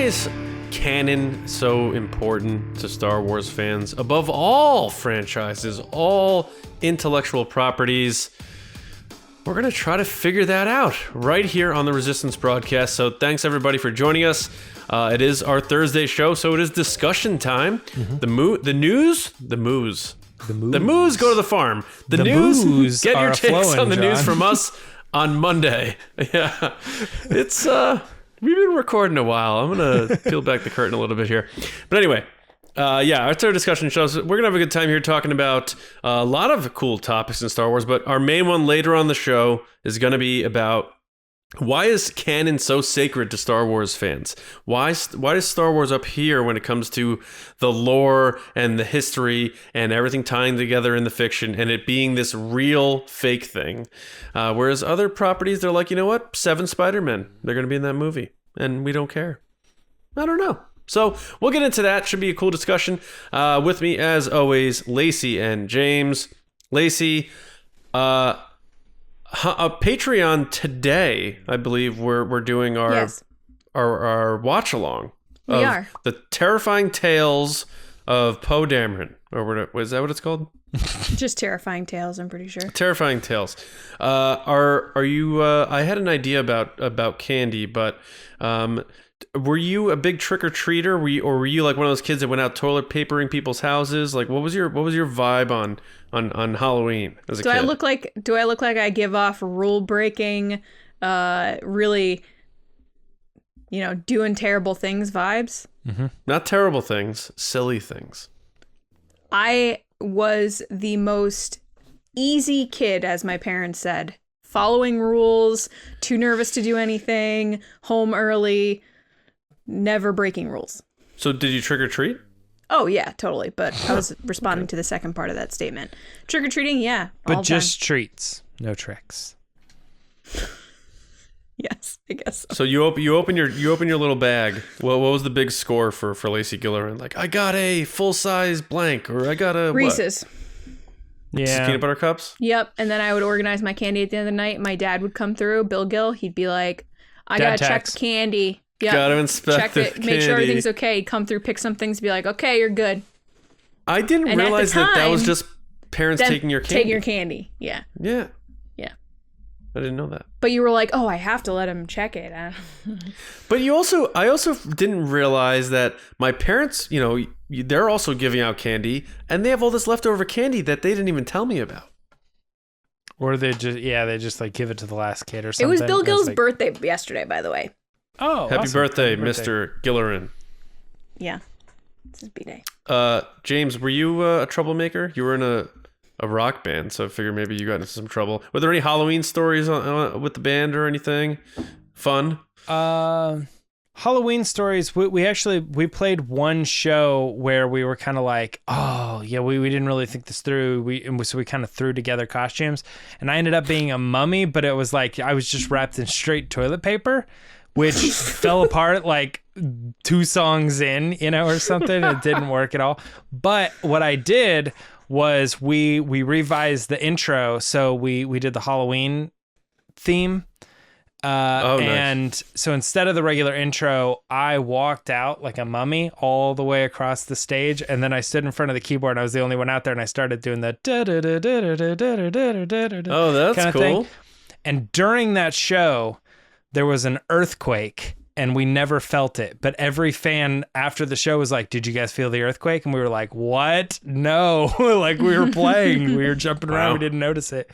is canon so important to Star Wars fans above all franchises, all intellectual properties? We're going to try to figure that out right here on the Resistance broadcast. So thanks everybody for joining us. It is our Thursday show, so it is discussion time. Mm-hmm. The moos go to the farm. The news get your takes on the news from us on Monday. Yeah, it's we've been recording a while. I'm gonna peel back the curtain a little bit here, but anyway. It's our discussion show. So we're going to have a good time here talking about a lot of cool topics in Star Wars, but our main one later on the show is going to be about why is canon so sacred to Star Wars fans? Why is Star Wars up here when it comes to the lore and the history and everything tying together in the fiction and it being this real fake thing? Whereas other properties, they're like, you know what? 7 Spider-Men, they're going to be in that movie and we don't care. I don't know. So we'll get into that. Should be a cool discussion. With me, as always, Lacey and James. Lacey, a Patreon today, I believe we're doing our watch along. We are the terrifying tales of Poe Dameron, or is that what it's called? Just terrifying tales, I'm pretty sure. Terrifying tales. Are you? I had an idea about candy, but were you a big trick-or-treater? Were you like one of those kids that went out toilet papering people's houses? Like, what was your vibe on Halloween as a kid? Do I look like I give off rule-breaking, really, doing terrible things vibes? Mm-hmm. Not terrible things, silly things. I was the most easy kid, as my parents said. Following rules, too nervous to do anything, home early, never breaking rules. So did you trick or treat? Oh yeah, totally. But I was responding to the second part of that statement. Trick or treating, yeah. But just treats, no tricks. Yes, I guess so. So you open your little bag. Well, what was the big score for Lacey Gilleran? Like, I got a full size blank, or I got a Reese's. What? Yeah. Peanut butter cups? Yep. And then I would organize my candy at the end of the night. My dad would come through, Bill Gill. He'd be like, I gotta check the candy. Yep. Gotta inspect check it, make sure everything's okay. He'd come through, pick some things, be like, okay, you're good. I didn't realize that was just parents taking your candy. Taking your candy, yeah. Yeah. Yeah. I didn't know that. But you were like, oh, I have to let him check it. But I also didn't realize that my parents, they're also giving out candy, and they have all this leftover candy that they didn't even tell me about. Or they just like give it to the last kid or something. It was Bill Gill's birthday yesterday, by the way. Oh, happy birthday, Mr. Gilleran. Yeah, it's his B-day. James, were you a troublemaker? You were in a rock band, so I figured maybe you got into some trouble. Were there any Halloween stories with the band or anything fun? Halloween stories. We played one show where we were kind of like, oh yeah, we didn't really think this through. So we kind of threw together costumes, and I ended up being a mummy, but it was like I was just wrapped in straight toilet paper, which fell apart like 2 songs in, or something. It didn't work at all. But what I did was we revised the intro, so we did the Halloween theme. Nice. And so instead of the regular intro, I walked out like a mummy all the way across the stage, and then I stood in front of the keyboard, and I was the only one out there, and I started doing the oh, that's kind of cool thing. And during that show, there was an earthquake, and we never felt it. But every fan after the show was like, did you guys feel the earthquake? And we were like, what? No. Like we were playing. We were jumping around. Wow. We didn't notice it.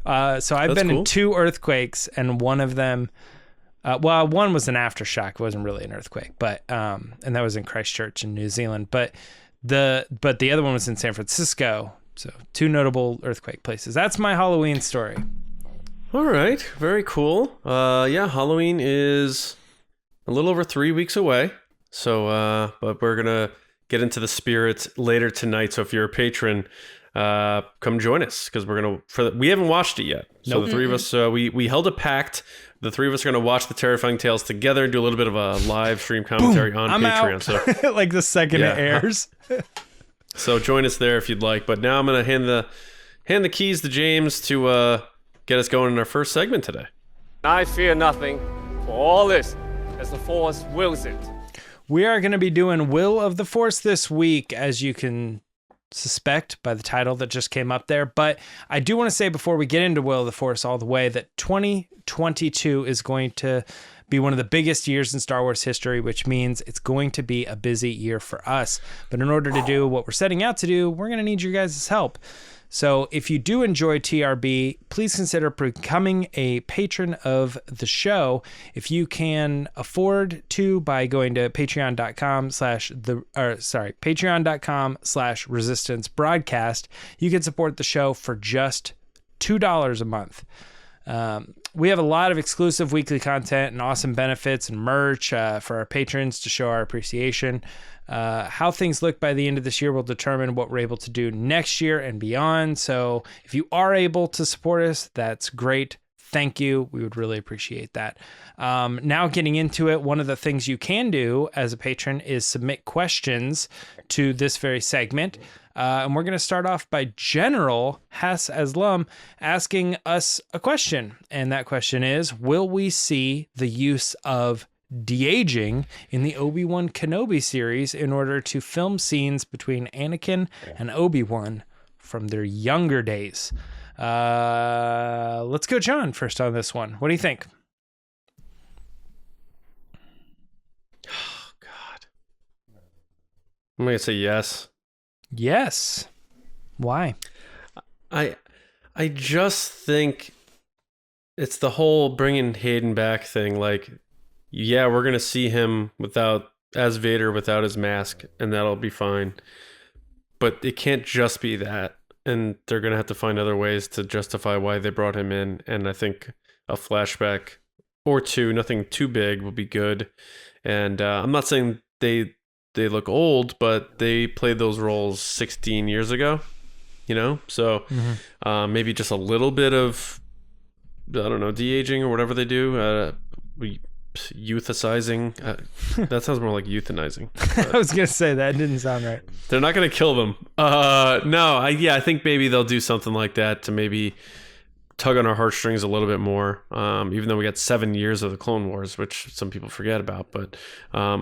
So I've been in 2 earthquakes, and one of them, one was an aftershock. It wasn't really an earthquake, but and that was in Christchurch in New Zealand. But the other one was in San Francisco. So 2 notable earthquake places. That's my Halloween story. All right, very cool. Halloween is a little over 3 weeks away. So, but we're gonna get into the spirit later tonight. So if you're a patron, come join us because we haven't watched it yet. So the 3 of us, we held a pact. The 3 of us are going to watch the Terrifying Tales together and do a little bit of a live stream commentary on Patreon. So like the second it airs. So join us there if you'd like. But now I'm going to hand the keys to James to get us going in our first segment today. I fear nothing, for all this as the Force wills it. We are going to be doing Will of the Force this week, as you can suspect by the title that just came up there. But I do want to say before we get into Will of the Force all the way that 2022 is going to be one of the biggest years in Star Wars history, which means it's going to be a busy year for us. But in order to do what we're setting out to do, we're going to need your guys' help. So if you do enjoy TRB, please consider becoming a patron of the show. If you can afford to, by going to patreon.com/resistance broadcast, you can support the show for just $2 a month. We have a lot of exclusive weekly content and awesome benefits and merch for our patrons to show our appreciation. How things look by the end of this year will determine what we're able to do next year and beyond. So if you are able to support us, that's great. Thank you. We would really appreciate that. Now getting into it, one of the things you can do as a patron is submit questions to this very segment. And we're going to start off by General Hess Aslam asking us a question. And that question is, will we see the use of de-aging in the Obi-Wan Kenobi series in order to film scenes between Anakin and Obi-Wan from their younger days? Let's go John first on this one. What do you think? Oh, God. I'm going to say yes. Yes. Why? I just think it's the whole bringing Hayden back thing. Like, yeah, we're going to see him as Vader without his mask, and that'll be fine. But it can't just be that. And they're going to have to find other ways to justify why they brought him in. And I think a flashback or two, nothing too big, will be good. And I'm not saying they look old, but they played those roles 16 years ago, So maybe just a little bit of, I don't know, de-aging or whatever they do. Euthicizing. That sounds more like euthanizing. I was going to say that didn't sound right. They're not going to kill them. I think maybe they'll do something like that to maybe tug on our heartstrings a little bit more. Even though we got 7 years of the Clone Wars, which some people forget about. But I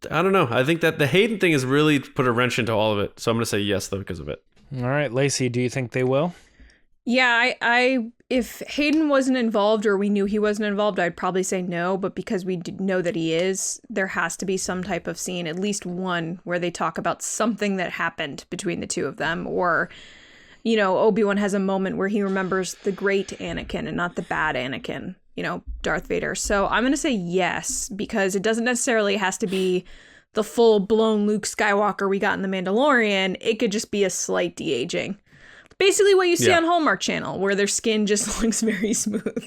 don't know. I think that the Hayden thing has really put a wrench into all of it. So I'm going to say yes, though, because of it. All right, Lacey, do you think they will? Yeah, I if Hayden wasn't involved or we knew he wasn't involved, I'd probably say no. But because we know that he is, there has to be some type of scene, at least one, where they talk about something that happened between the two of them. Or, Obi-Wan has a moment where he remembers the great Anakin and not the bad Anakin, Darth Vader. So I'm going to say yes, because it doesn't necessarily has to be the full-blown Luke Skywalker we got in The Mandalorian. It could just be a slight de-aging. Basically what you see on Hallmark Channel, where their skin just looks very smooth.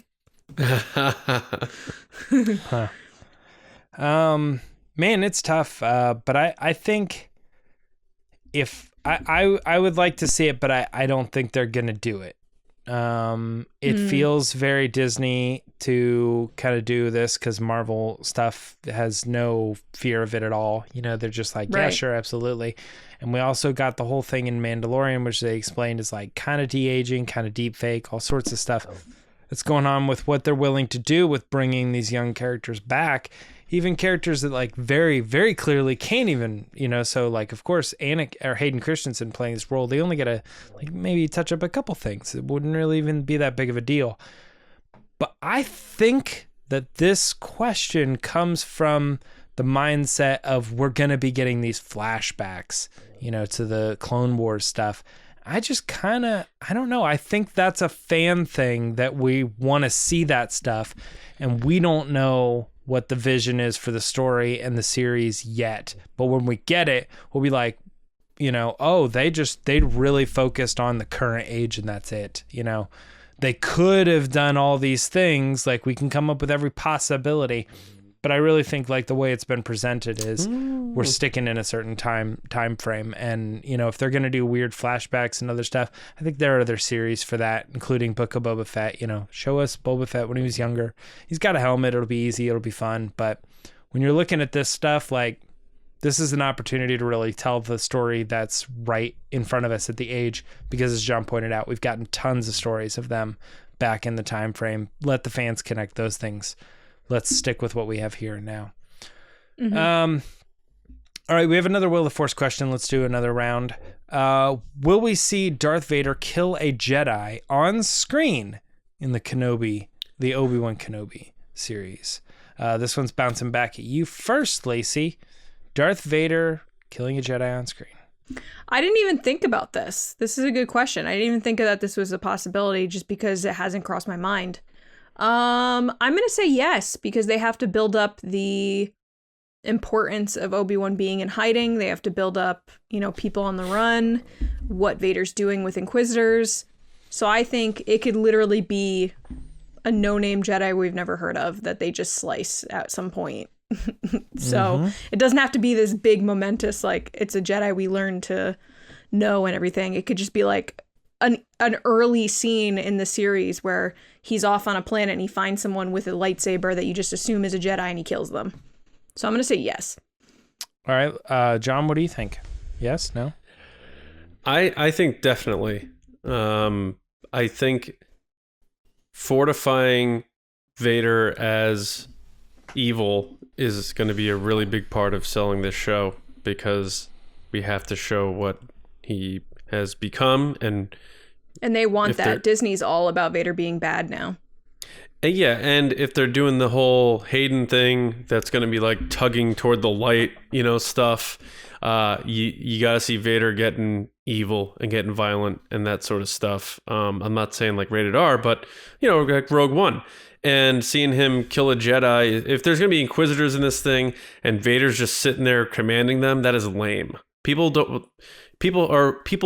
Man, it's tough. But I think if I would like to see it, but I don't think they're going to do it. It feels very Disney to kind of do this because Marvel stuff has no fear of it at all. They're just like, yeah, sure, absolutely. And we also got the whole thing in Mandalorian, which they explained is like kind of de-aging, kind of deep fake, all sorts of stuff that's going on with what they're willing to do with bringing these young characters back. Even characters that like very, very clearly can't even, so like, of course, Anakin or Hayden Christensen playing this role, they only got to like maybe touch up a couple things. It wouldn't really even be that big of a deal. But I think that this question comes from the mindset of we're going to be getting these flashbacks, to the Clone Wars stuff. I just I don't know. I think that's a fan thing that we want to see that stuff. And we don't know what the vision is for the story and the series yet. But when we get it, we'll be like, they really focused on the current age and that's it. They could have done all these things. Like we can come up with every possibility. But I really think like the way it's been presented is we're sticking in a certain time frame. And, if they're going to do weird flashbacks and other stuff, I think there are other series for that, including Book of Boba Fett. Show us Boba Fett when he was younger. He's got a helmet. It'll be easy. It'll be fun. But when you're looking at this stuff, like this is an opportunity to really tell the story that's right in front of us at the age. Because as John pointed out, we've gotten tons of stories of them back in the time frame. Let the fans connect those things. Let's stick with what we have here and now. All right, we have another Will of the Force question. Let's do another round. Will we see Darth Vader kill a Jedi on screen in the Obi-Wan Kenobi series? This one's bouncing back at you first, Lacey. Darth Vader killing a Jedi on screen. I didn't even think about this. This is a good question. I didn't even think that this was a possibility just because it hasn't crossed my mind. I'm going to say yes, because they have to build up the importance of Obi-Wan being in hiding. They have to build up, people on the run, what Vader's doing with Inquisitors. So I think it could literally be a no-name Jedi we've never heard of that they just slice at some point. So it doesn't have to be this big momentous, like it's a Jedi we learn to know and everything. It could just be like an early scene in the series where he's off on a planet and he finds someone with a lightsaber that you just assume is a Jedi and he kills them. So I'm going to say yes. All right. John, what do you think? Yes? No? I think definitely. I think fortifying Vader as evil is going to be a really big part of selling this show, because we have to show what he has become. And they want that. Disney's all about Vader being bad now. Yeah, and if they're doing the whole Hayden thing, that's going to be like tugging toward the light, stuff. You got to see Vader getting evil and getting violent and that sort of stuff. I'm not saying like rated R, but like Rogue One, and seeing him kill a Jedi. If there's going to be Inquisitors in this thing and Vader's just sitting there commanding them, that is lame. People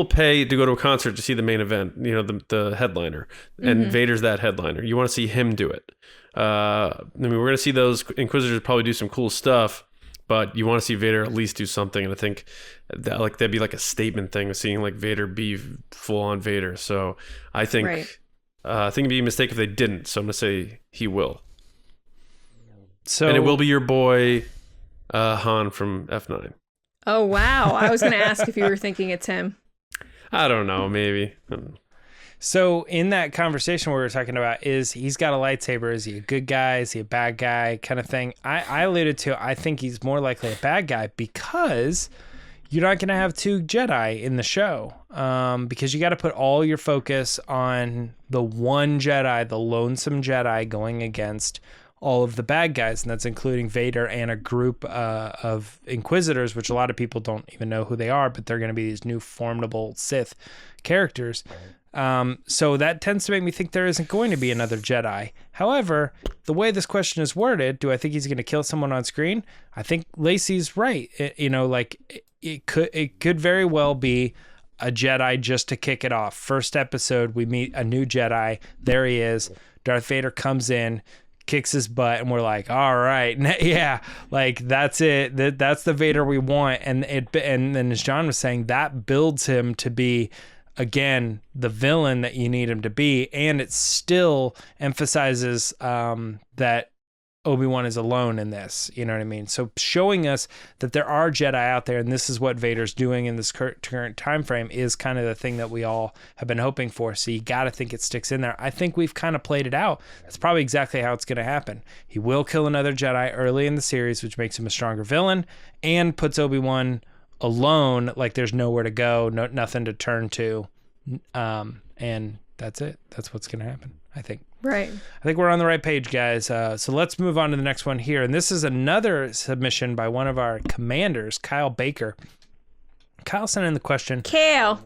pay to go to a concert to see the main event, the headliner, and Vader's that headliner. You want to see him do it. We're going to see those Inquisitors probably do some cool stuff, but you want to see Vader at least do something. And I think that'd be like a statement thing of seeing like Vader be full on Vader. So I think, I think it'd be a mistake if they didn't. So I'm going to say he will. And it will be your boy, Han from F9. Oh, wow. I was going to ask if you were thinking it's him. I don't know. Maybe. So in that conversation we were talking about is he's got a lightsaber. Is he a good guy? Is he a bad guy kind of thing? I alluded to, I think he's more likely a bad guy because you're not going to have two Jedi in the show, because you got to put all your focus on the one Jedi, the lonesome Jedi going against all of the bad guys, and that's including Vader and a group of Inquisitors, which a lot of people don't even know who they are, but they're going to be these new formidable Sith characters. So that tends to make me think there isn't going to be another Jedi. However, the way this question is worded, do I think he's going to kill someone on screen? I think Lacey's right. It could very well be a Jedi just to kick it off. First episode, we meet a new Jedi. There he is. Darth Vader comes in, kicks his butt, and we're like, all right, yeah, like that's it. That's the Vader we want. And then as John was saying, that builds him to be, again, the villain that you need him to be, and it still emphasizes that Obi-Wan is alone in this, you know what I mean? So showing us that there are Jedi out there, and this is what Vader's doing in this current time frame, is kind of the thing that we all have been hoping for. So you got to think it sticks in there. I think we've kind of played it out. That's probably exactly how it's going to happen. He will kill another Jedi early in the series, which makes him a stronger villain and puts Obi-Wan alone, like there's nowhere to go, nothing to turn to, and that's it. That's what's going to happen, I think. Right. I think we're on the right page, guys. So let's move on to the next one here. And this is another submission by one of our commanders, Kyle Baker. Kyle sent in the question. Kyle,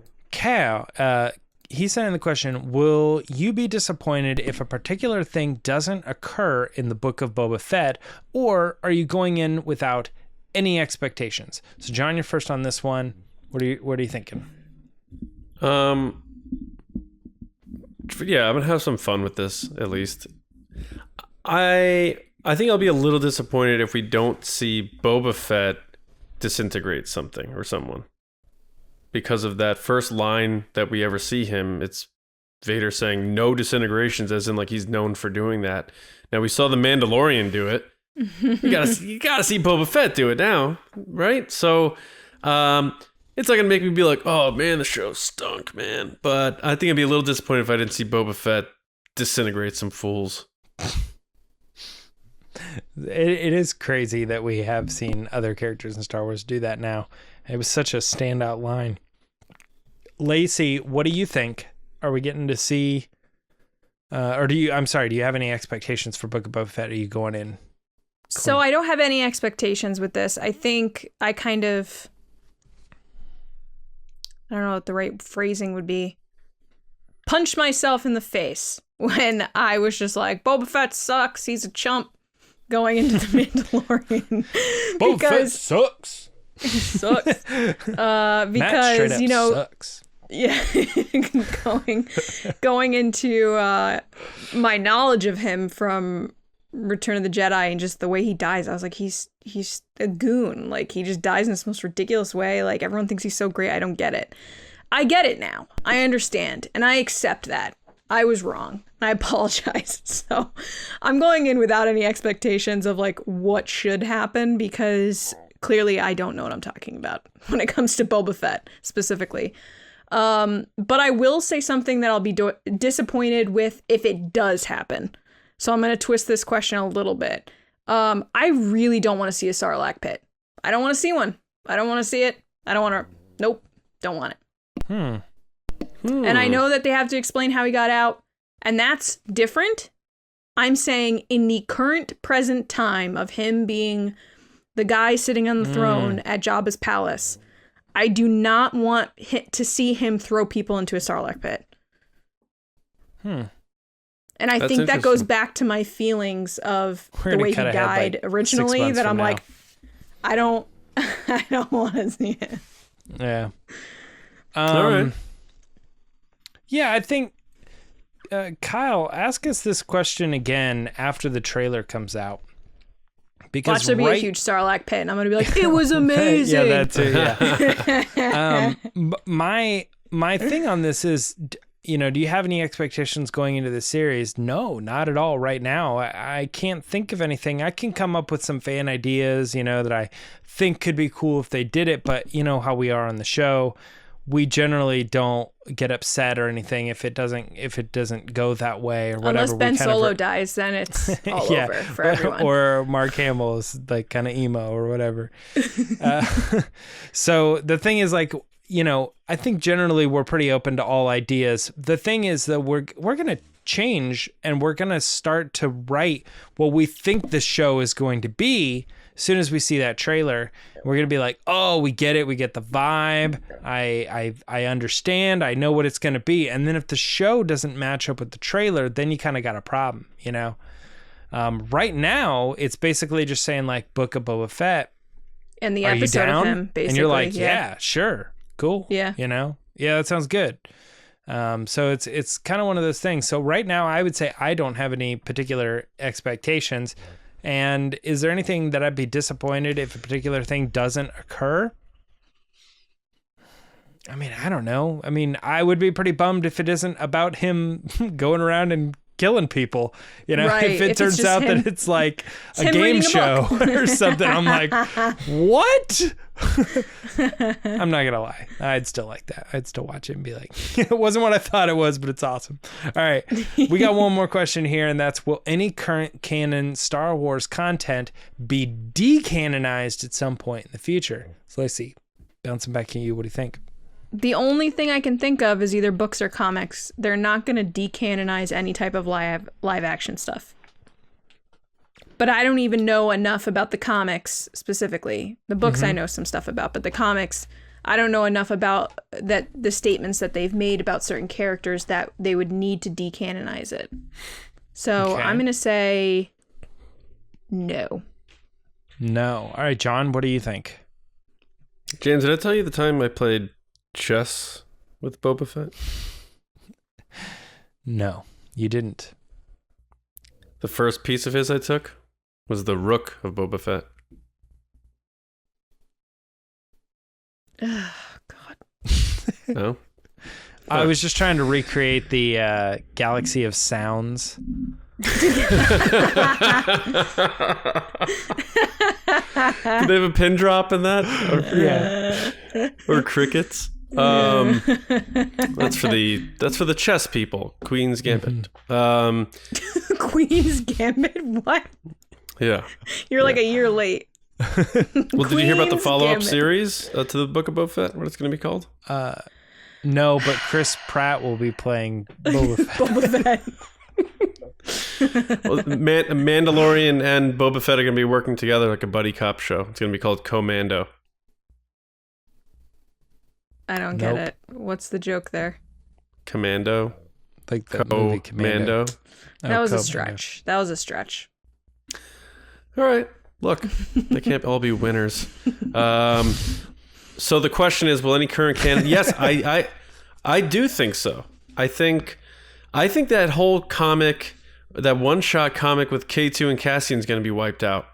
he sent in the question, will you be disappointed if a particular thing doesn't occur in the Book of Boba Fett, or are you going in without any expectations? So, John, you're first on this one. What are you thinking? Yeah, I'm gonna have some fun with this, at least. I think I'll be a little disappointed if we don't see Boba Fett disintegrate something or someone, because of that first line that we ever see him. It's Vader saying no disintegrations, as in like he's known for doing that. Now we saw the Mandalorian do it. You gotta see Boba Fett do it now, right? So it's not gonna make me be like, oh man, the show stunk, man. But I think I'd be a little disappointed if I didn't see Boba Fett disintegrate some fools. It is crazy that we have seen other characters in Star Wars do that now. It was such a standout line. Lacey, what do you think? Are we getting to see, do you have any expectations for Book of Boba Fett? Are you going in? So I don't have any expectations with this. I think I kind of, I don't know what the right phrasing would be, punched myself in the face when I was just like, Boba Fett sucks. He's a chump going into the Mandalorian. Boba Fett sucks. He sucks. Matt Because, straight up sucks. Yeah, going into my knowledge of him from Return of the Jedi and just the way he dies, I was like, he's a goon. Like, he just dies in this most ridiculous way. Like, everyone thinks he's so great. I don't get it. I get it now. I understand. And I accept that. I was wrong. I apologize. So I'm going in without any expectations of like what should happen, because clearly I don't know what I'm talking about when it comes to Boba Fett specifically. But I will say something that I'll be disappointed with if it does happen. So I'm going to twist this question a little bit. I really don't want to see a Sarlacc pit. I don't want to see one. I don't want to see it. I don't want to. Nope. Don't want it. And I know that they have to explain how he got out, and that's different. I'm saying in the current present time of him being the guy sitting on the throne at Jabba's palace, I do not want to see him throw people into a Sarlacc pit. And I think that goes back to my feelings of the way he died originally, that I'm like, I don't want to see it. Yeah. All right. Yeah, I think, Kyle, ask us this question again after the trailer comes out. Because watch there be a huge Sarlacc pit, and I'm going to be like, it was amazing. Yeah, that's it, yeah. My thing on this is, do you have any expectations going into the series? No, not at all right now. I can't think of anything. I can come up with some fan ideas, that I think could be cool if they did it, but you know how we are on the show. We generally don't get upset or anything if it doesn't go that way or whatever. Unless Ben Solo dies, then it's all over for everyone. Or Mark Hamill is like kind of emo or whatever. So the thing is, like, I think generally we're pretty open to all ideas. The thing is that we're going to change, and we're going to start to write what we think the show is going to be. As soon as we see that trailer, we're going to be like, oh, we get it. We get the vibe. I understand. I know what it's going to be. And then if the show doesn't match up with the trailer, then you kind of got a problem, Right now, it's basically just saying like Book of Boba Fett. And the episode of him, basically. And you're like, yeah, sure. Cool. Yeah. Yeah, that sounds good. So it's kind of one of those things. So right now, I would say I don't have any particular expectations. And is there anything that I'd be disappointed if a particular thing doesn't occur? I mean, I don't know. I mean, I would be pretty bummed if it isn't about him going around and killing people. Right. If it turns out that it's like a game show or something, I'm like, what? I'm not gonna lie, I'd still like that. I'd still watch it and be like, it wasn't what I thought it was, but it's awesome. All right, we got one more question here, and that's, will any current canon Star Wars content be decanonized at some point in the future? So let's see, bouncing back to you, what do you think? The only thing I can think of is either books or comics. They're not going to decanonize any type of live action stuff. But I don't even know enough about the comics specifically. The books I know some stuff about, but the comics, I don't know enough about that, the statements that they've made about certain characters that they would need to decanonize it. So Okay. I'm going to say no. No. All right, John, what do you think? James, did I tell you the time I played chess with Boba Fett? No, you didn't. The first piece of his I took was the rook of Boba Fett. Oh, God. No? I was just trying to recreate the galaxy of sounds. Did they have a pin drop in that? Yeah. Or crickets? That's for the chess people. Queen's Gambit. Queen's Gambit? What? Yeah. You're like a year late. Well, did you hear about the Queen's follow-up Gambit. series to the Book of Boba Fett? What it's going to be called? No, but Chris Pratt will be playing Boba Fett. Boba Fett. Well, Mandalorian and Boba Fett are going to be working together like a buddy cop show. It's going to be called Commando. I don't get it. What's the joke there? Commando. Like the movie Commando. That was a Commando. stretch. That was a stretch. All right. Look, they can't all be winners. So the question is, will any current canon? Yes, I do think so. I think that whole comic, that one-shot comic with K2 and Cassian is going to be wiped out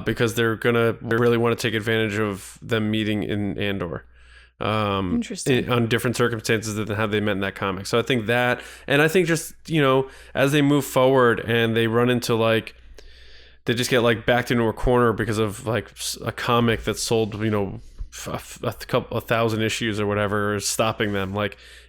because they're going to really want to take advantage of them meeting in Andor. Interesting. On different circumstances than how they met in that comic. So I think that, and I think just, as they move forward and they run into they just get backed into a corner because of a comic that sold, a couple 1,000 issues or whatever is stopping them.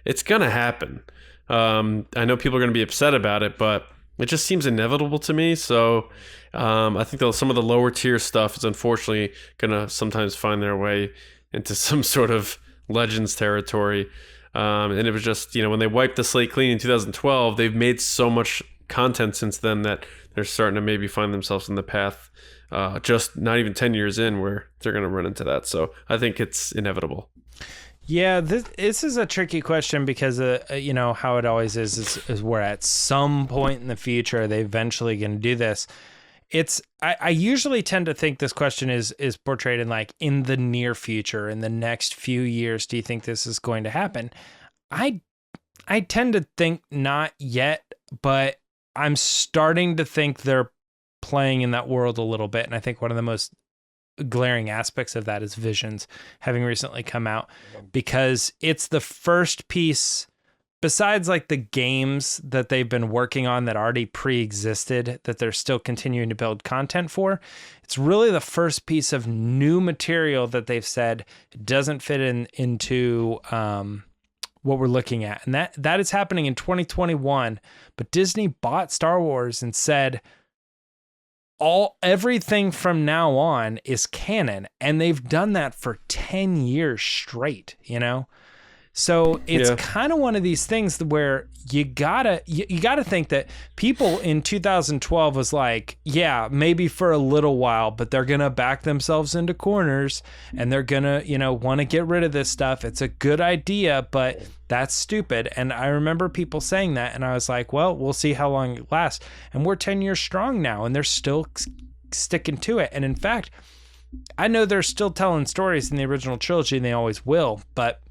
It's gonna happen. I know people are gonna be upset about it, but it just seems inevitable to me. So I think some of the lower tier stuff is unfortunately gonna sometimes find their way into some sort of Legends territory. And it was just, when they wiped the slate clean in 2012, they've made so much content since then that they're starting to maybe find themselves in the path just not even 10 years in where they're going to run into that. So I think it's inevitable. Yeah, this is a tricky question because, how it always is where at some point in the future, they're eventually going to do this. I usually tend to think this question is portrayed in the near future, in the next few years. Do you think this is going to happen? I tend to think not yet, but I'm starting to think they're playing in that world a little bit. And I think one of the most glaring aspects of that is Visions having recently come out, because it's the first piece besides the games that they've been working on that already pre-existed, that they're still continuing to build content for. It's really the first piece of new material that they've said doesn't fit into what we're looking at. And that is happening in 2021. But Disney bought Star Wars and said, everything from now on is canon. And they've done that for 10 years straight, So it's kind of one of these things where you gotta think that people in 2012 was maybe for a little while, but they're gonna back themselves into corners and they're gonna want to get rid of this stuff. It's a good idea, but that's stupid. And I remember people saying that, and I was like, well, we'll see how long it lasts. And we're 10 years strong now, and they're still sticking to it. And in fact, I know they're still telling stories in the original trilogy, and they always will, but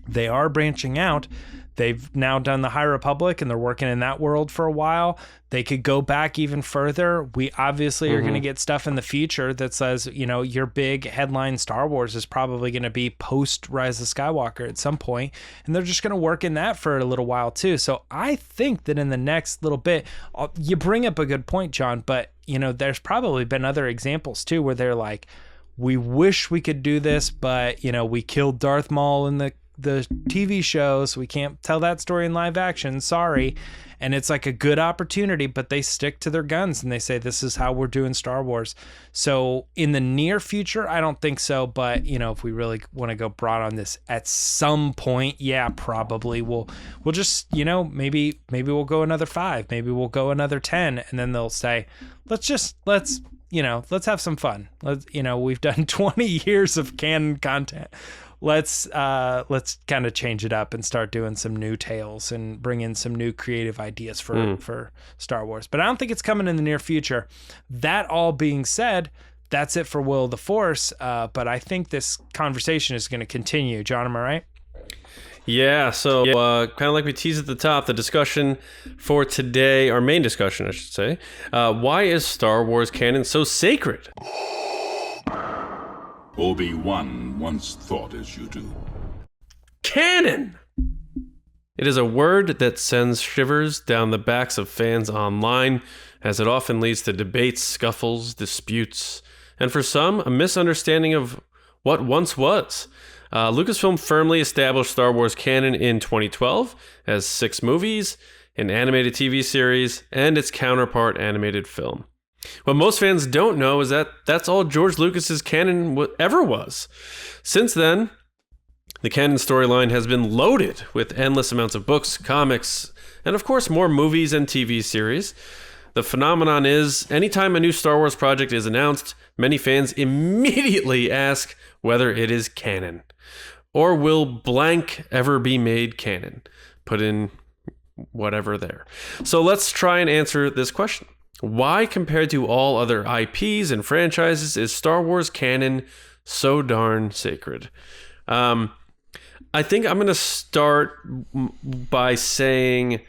they are branching out. They've now done the High Republic, and they're working in that world for a while. They could go back even further. We obviously are going to get stuff in the future that says, your big headline Star Wars is probably going to be post Rise of Skywalker at some point, and they're just going to work in that for a little while too. So I think that in the next little bit, you bring up a good point, John, but there's probably been other examples too where they're like, we wish we could do this, but we killed Darth Maul in the TV show, so we can't tell that story in live action. Sorry. And it's a good opportunity, but they stick to their guns and they say, this is how we're doing Star Wars. So in the near future, I don't think so. But, if we really want to go broad on this at some point, yeah, probably we'll just, maybe we'll go another 5, maybe we'll go another 10. And then they'll say, let's have some fun. We've done 20 years of canon content. Let's kind of change it up and start doing some new tales and bring in some new creative ideas for Star Wars. But I don't think it's coming in the near future. That all being said, that's it for Will of the Force. But I think this conversation is going to continue. John, am I right? Yeah, so kind of like we teased at the top, the discussion for today, our main discussion, I should say, why is Star Wars canon so sacred? Obi-Wan once thought as you do. Canon! It is a word that sends shivers down the backs of fans online, as it often leads to debates, scuffles, disputes, and for some, a misunderstanding of what once was. Lucasfilm firmly established Star Wars canon in 2012 as 6 movies, an animated TV series, and its counterpart animated film. What most fans don't know is that that's all George Lucas's canon ever was. Since then, the canon storyline has been loaded with endless amounts of books, comics, and of course more movies and TV series. The phenomenon is, anytime a new Star Wars project is announced, many fans immediately ask whether it is canon. Or will blank ever be made canon? Put in whatever there. So let's try and answer this question. Why, compared to all other IPs and franchises, is Star Wars canon so darn sacred? I think I'm going to start by saying,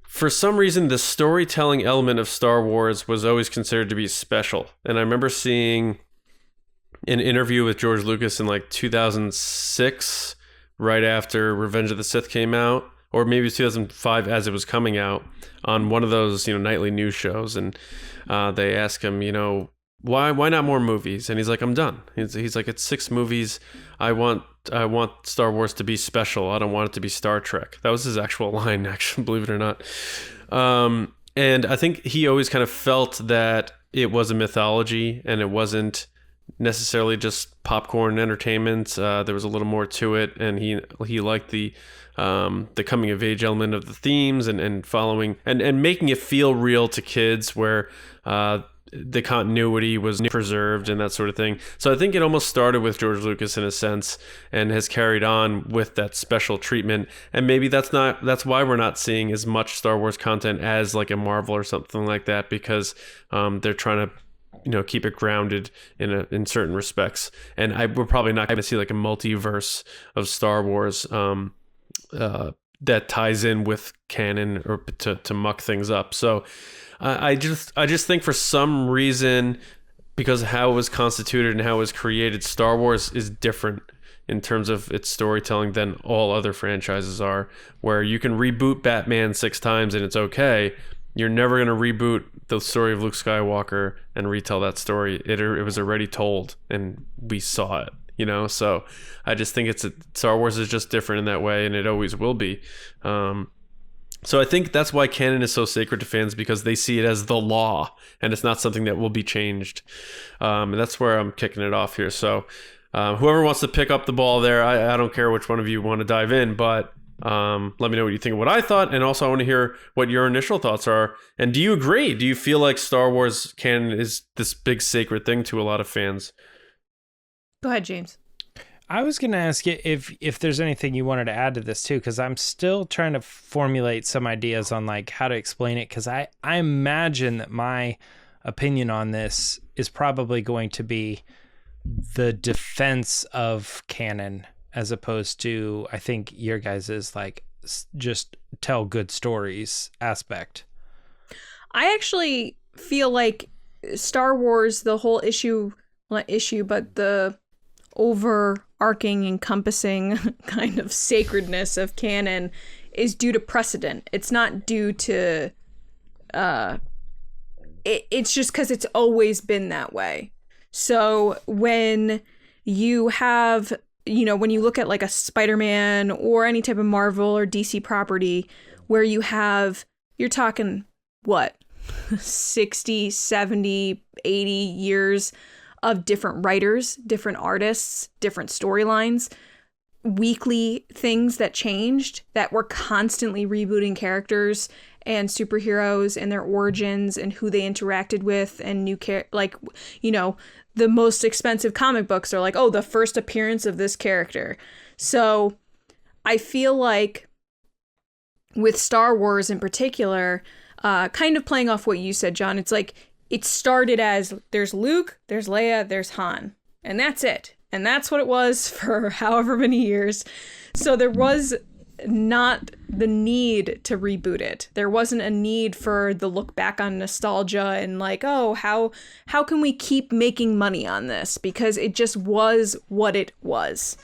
for some reason, the storytelling element of Star Wars was always considered to be special. And I remember seeing an interview with George Lucas in like 2006, right after Revenge of the Sith came out, or maybe it was 2005 as it was coming out, on one of those, nightly news shows. And they ask him, why not more movies? And he's like, I'm done. He's like, it's 6 movies. I want Star Wars to be special. I don't want it to be Star Trek. That was his actual line, actually, believe it or not. And I think he always kind of felt that it was a mythology and it wasn't necessarily just popcorn entertainment. There was a little more to it, and he liked the coming of age element of the themes and following and making it feel real to kids, where the continuity was preserved and that sort of thing. So I think it almost started with George Lucas in a sense, and has carried on with that special treatment. And maybe that's why we're not seeing as much Star Wars content as like a Marvel or something like that, because they're trying to keep it grounded in certain respects. And we're probably not going to see like a multiverse of Star Wars that ties in with canon or to muck things up. So I just think for some reason, because of how it was constituted and how it was created, Star Wars is different in terms of its storytelling than all other franchises are, where you can reboot Batman 6 times and it's okay. You're never going to reboot the story of Luke Skywalker and retell that story. It was already told and we saw it, So I just think Star Wars is just different in that way, and it always will be. So I think that's why canon is so sacred to fans, because they see it as the law and it's not something that will be changed. And that's where I'm kicking it off here. So whoever wants to pick up the ball there, I don't care which one of you want to dive in, but let me know what you think of what I thought, and also I want to hear what your initial thoughts are. And do you agree? Do you feel like Star Wars canon is this big sacred thing to a lot of fans? Go ahead, James. I was going to ask you if there's anything you wanted to add to this too, because I'm still trying to formulate some ideas on like how to explain it, because I imagine that my opinion on this is probably going to be the defense of canon, as opposed to, I think, your guys' is like just tell good stories aspect. I actually feel like Star Wars, the whole not issue, but the overarching, encompassing kind of sacredness of canon is due to precedent. It's not due to, it's just because it's always been that way. So when you have, when you look at like a Spider-Man or any type of Marvel or DC property where you're talking, what, 60, 70, 80 years of different writers, different artists, different storylines, weekly things that changed, that were constantly rebooting characters and superheroes and their origins and who they interacted with, and new the most expensive comic books are like, oh, the first appearance of this character. So I feel like with Star Wars in particular, kind of playing off what you said, John, it's like it started as there's Luke, there's Leia, there's Han, and that's it. And that's what it was for however many years. So there was not the need to reboot it. There wasn't a need for the look back on nostalgia and like, oh, how can we keep making money on this? Because it just was what it was.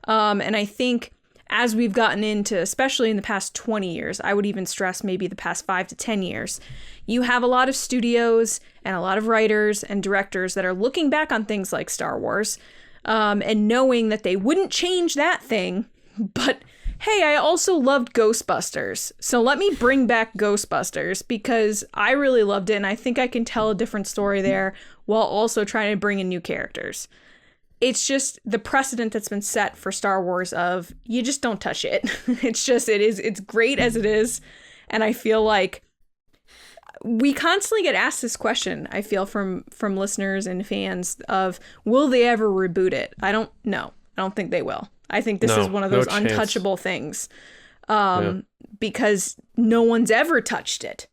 And I think as we've gotten into, especially in the past 20 years, I would even stress maybe the past 5 to 10 years, you have a lot of studios and a lot of writers and directors that are looking back on things like Star Wars and knowing that they wouldn't change that thing, but hey, I also loved Ghostbusters, so let me bring back Ghostbusters because I really loved it and I think I can tell a different story there while also trying to bring in new characters. It's just the precedent that's been set for Star Wars of you just don't touch it. It's great as it is. And I feel like we constantly get asked this question, I feel, from listeners and fans of, will they ever reboot it? I don't know. I don't think they will. I think this is one of those untouchable things because no one's ever touched it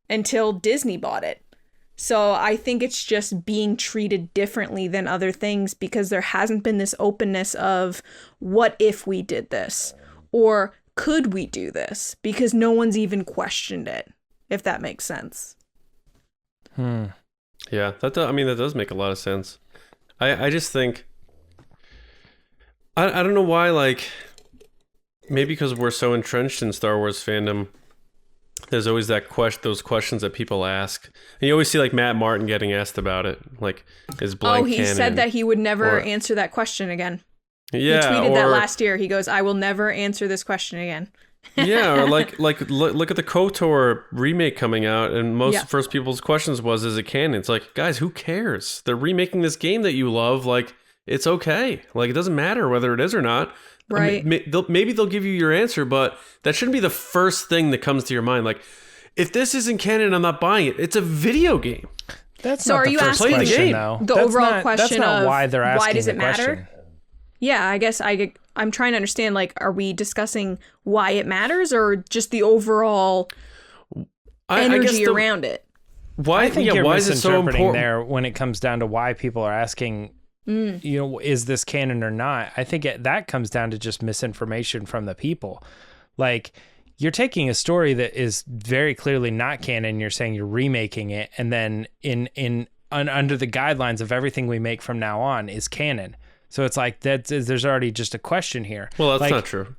until Disney bought it. So I think it's just being treated differently than other things because there hasn't been this openness of what if we did this or could we do this, because no one's even questioned it, if that makes sense. Yeah, that does make a lot of sense. I just think I don't know why, like, maybe because we're so entrenched in Star Wars fandom, there's always those questions that people ask. And you always see, like, Matt Martin getting asked about it. Like, is blank canon? He said that he would never answer that question again. Yeah. He tweeted that last year. He goes, I will never answer this question again. Yeah, or look at the KOTOR remake coming out, and first people's questions was, is it canon? It's like, guys, who cares? They're remaking this game that you love. Like, it's okay. Like, it doesn't matter whether it is or not. Right. I mean, maybe they'll give you your answer, but that shouldn't be the first thing that comes to your mind. Like, if this isn't canon, I'm not buying it. It's a video game. That's so not are the you first asking question, though. The overall question that's not of why they're asking why does it the matter? question. Yeah, I guess I'm trying to understand, like, are we discussing why it matters or just the overall energy around it? Why? I think you're why is it so misinterpreting important there when it comes down to why people are asking, is this canon or not? I think that comes down to just misinformation from the people. Like, you're taking a story that is very clearly not canon, you're saying you're remaking it, and then under the guidelines of everything we make from now on is canon. So it's like there's already just a question here. Well, that's not true.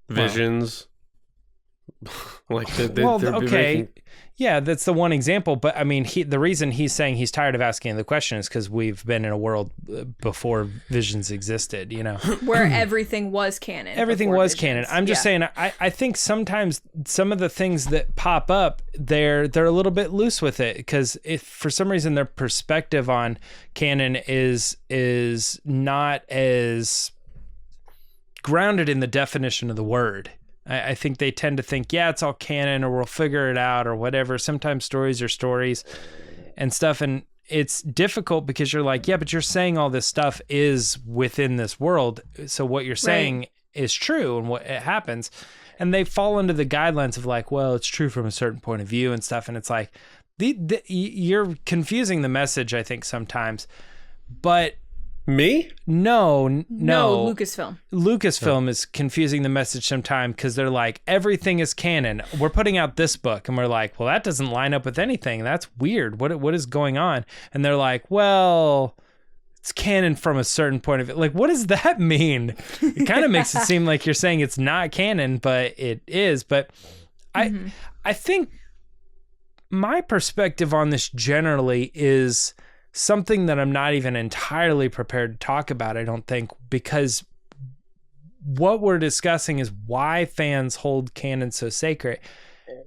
Visions. Like they're okay. making... Yeah, that's the one example. But I mean, the reason he's saying he's tired of asking the question is because we've been in a world before Visions existed, where everything was canon. Everything was canon. I'm just saying, I think sometimes some of the things that pop up, they're a little bit loose with it, because if for some reason their perspective on canon is not as grounded in the definition of the word. I think they tend to think, yeah, it's all canon, or we'll figure it out, or whatever. Sometimes stories are stories and stuff. And it's difficult because you're like, yeah, but you're saying all this stuff is within this world. So what you're saying is true and what it happens. And they fall into the guidelines of like, well, it's true from a certain point of view and stuff. And it's like, you're confusing the message, I think, sometimes. But me? No, Lucasfilm. Lucasfilm is confusing the message sometime because they're like, everything is canon. We're putting out this book, and we're like, well, that doesn't line up with anything. That's weird. What is going on? And they're like, well, it's canon from a certain point of view. Like, what does that mean? It kind of makes it seem like you're saying it's not canon, but it is. But I think my perspective on this generally is something that I'm not even entirely prepared to talk about, I don't think, because what we're discussing is why fans hold canon so sacred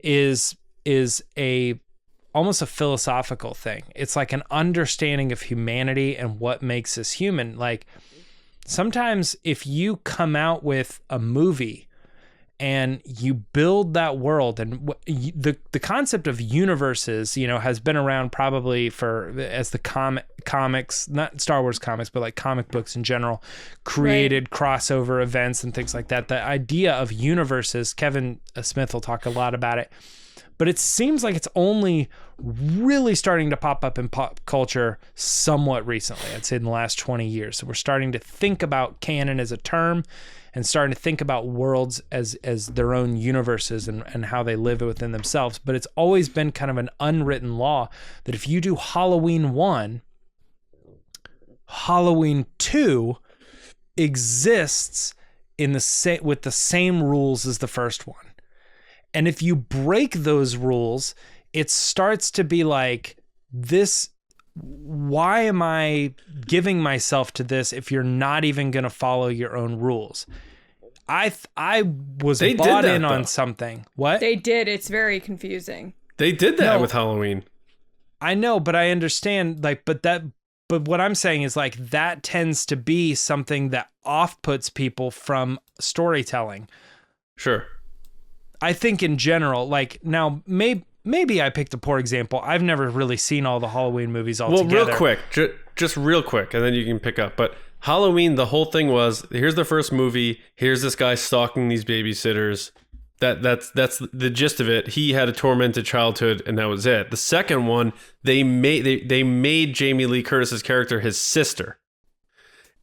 is almost a philosophical thing. It's like an understanding of humanity and what makes us human. Like, sometimes if you come out with a movie and you build that world, and the concept of universes, has been around probably as the comics, not Star Wars comics, but like comic books in general, created crossover events and things like that. The idea of universes, Kevin Smith will talk a lot about it, but it seems like it's only really starting to pop up in pop culture somewhat recently. I'd say in the last 20 years. So we're starting to think about canon as a term, and starting to think about worlds as their own universes and how they live within themselves. But it's always been kind of an unwritten law that if you do Halloween 1, Halloween 2 exists with the same rules as the first one. And if you break those rules, it starts to be like, this, why am I giving myself to this if you're not even going to follow your own rules? I was They did bought that, in on though. something. What? They did. It's very confusing. They did that No. with Halloween. I know, but I understand, like, but what I'm saying is, like, that tends to be something that off-puts people from storytelling. Sure. I think in general, like, now, maybe I picked a poor example. I've never really seen all the Halloween movies all Well, together. real quick, just real quick, and then you can pick up. But Halloween, the whole thing was, here's the first movie. Here's this guy stalking these babysitters. That's the gist of it. He had a tormented childhood, and that was it. The second one, they made Jamie Lee Curtis's character his sister,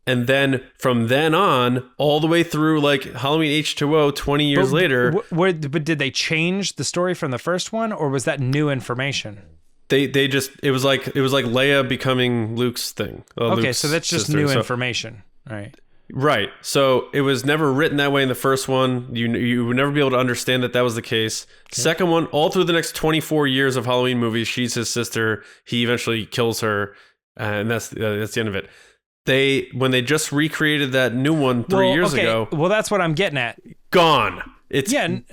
and then from then on, all the way through like Halloween H2O, 20 years later, But did they change the story from the first one, or was that new information? they just it was like Leia becoming Luke's thing. Okay, Luke's so that's just sister. new So- information, right? Right. So it was never written that way in the first one. You would never be able to understand that was the case. Okay. Second one, all through the next 24 years of Halloween movies, she's his sister. He eventually kills her, and that's the end of it. When they just recreated that new one 3 years ago. Well, that's what I'm getting at. Gone. It's gone.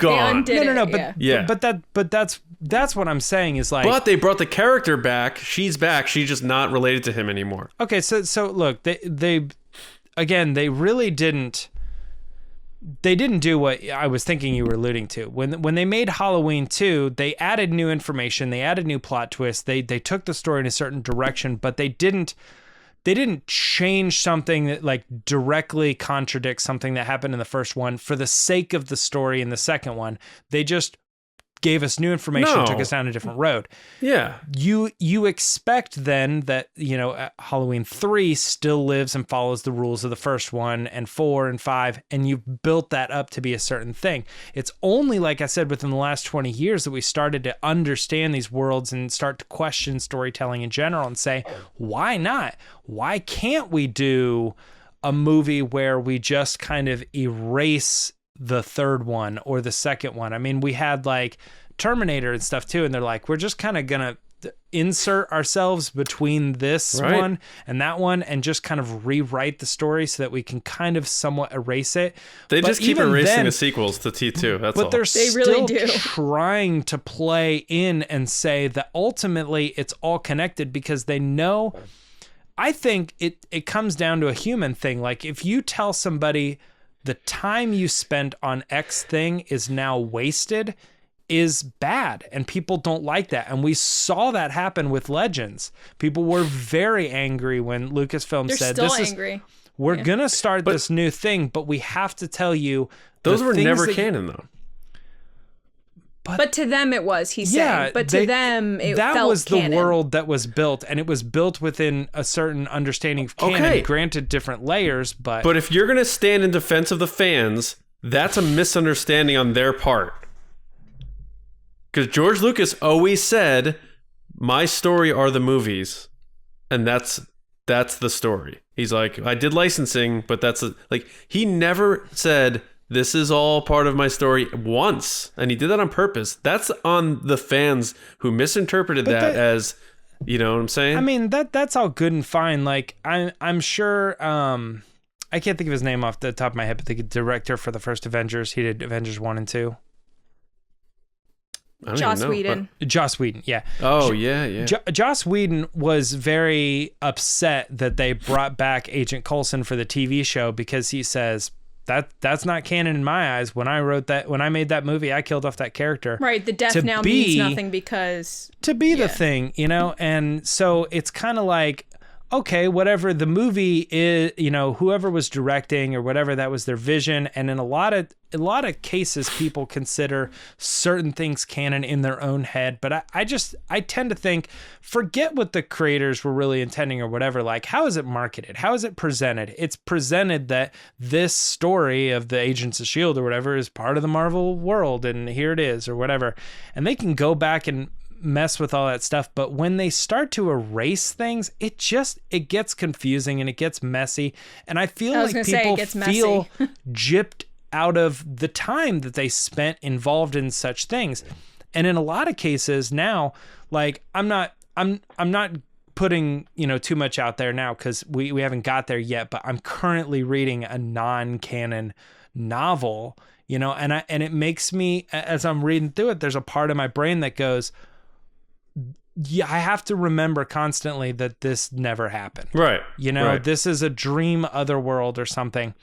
They undid No. it, But that's what I'm saying is like. But they brought the character back. She's back. She's just not related to him anymore. Okay, so look, they again, they really didn't. They didn't do what I was thinking you were alluding to. When they made Halloween 2, they added new information, they added new plot twists, they took the story in a certain direction, but they didn't change something that like directly contradicts something that happened in the first one for the sake of the story in the second one. They just gave us new information, took us down a different road. Yeah. You expect then that, Halloween 3 still lives and follows the rules of the first one, and 4 and 5, and you've built that up to be a certain thing. It's only, like I said, within the last 20 years that we started to understand these worlds and start to question storytelling in general and say, why not? Why can't we do a movie where we just kind of erase the third one or the second one? I mean, we had like Terminator and stuff too, and they're like, we're just kind of gonna insert ourselves between this one and that one and just kind of rewrite the story so that we can kind of somewhat erase it. They But just keep even erasing then, the sequels to T2. That's but all. they're They still really do. trying to play in and say that ultimately it's all connected because they know. I think it comes down to a human thing. Like if you tell somebody the time you spent on X thing is now wasted is bad, and people don't like that. And we saw that happen with Legends. People were very angry when Lucasfilm They're said, still "This angry. is we're gonna start this new thing, but we have to tell you Those the were things never that-" canon, though. But to them it was, he's Yeah, saying. But to them it that felt was canon. the world that was built, and it was built within a certain understanding of canon. Okay. Granted, different layers, but But if you're going to stand in defense of the fans, that's a misunderstanding on their part. Because George Lucas always said, my story are the movies. And that's the story. He's like, I did licensing, but he never said, this is all part of my story once. And he did that on purpose. That's on the fans who misinterpreted that as, you know what I'm saying? I mean, that's all good and fine. Like, I'm sure, I can't think of his name off the top of my head, but the director for the first Avengers, he did Avengers 1 and 2. I don't Joss even know, Whedon. Joss Whedon, yeah. Oh, yeah. Joss Whedon was very upset that they brought back Agent Coulson for the TV show because he says, that's not canon in my eyes. When I made that movie, I killed off that character. Right, the death now means nothing because... To be the thing, and so it's kind of like, okay, whatever the movie is, whoever was directing or whatever, that was their vision. And in a lot of cases, people consider certain things canon in their own head. But I tend to think, forget what the creators were really intending or whatever. Like, how is it marketed? How is it presented? It's presented that this story of the Agents of S.H.I.E.L.D. or whatever is part of the Marvel world, and here it is, or whatever. And they can go back and mess with all that stuff, but when they start to erase things, it gets confusing and it gets messy, and I feel like people feel gypped out of the time that they spent involved in such things. And in a lot of cases now, like I'm not putting too much out there now because we haven't got there yet, but I'm currently reading a non-canon novel, you know, and it makes me, as I'm reading through it, there's a part of my brain that goes, yeah, I have to remember constantly that this never happened. Right. You know, this is a dream otherworld or something.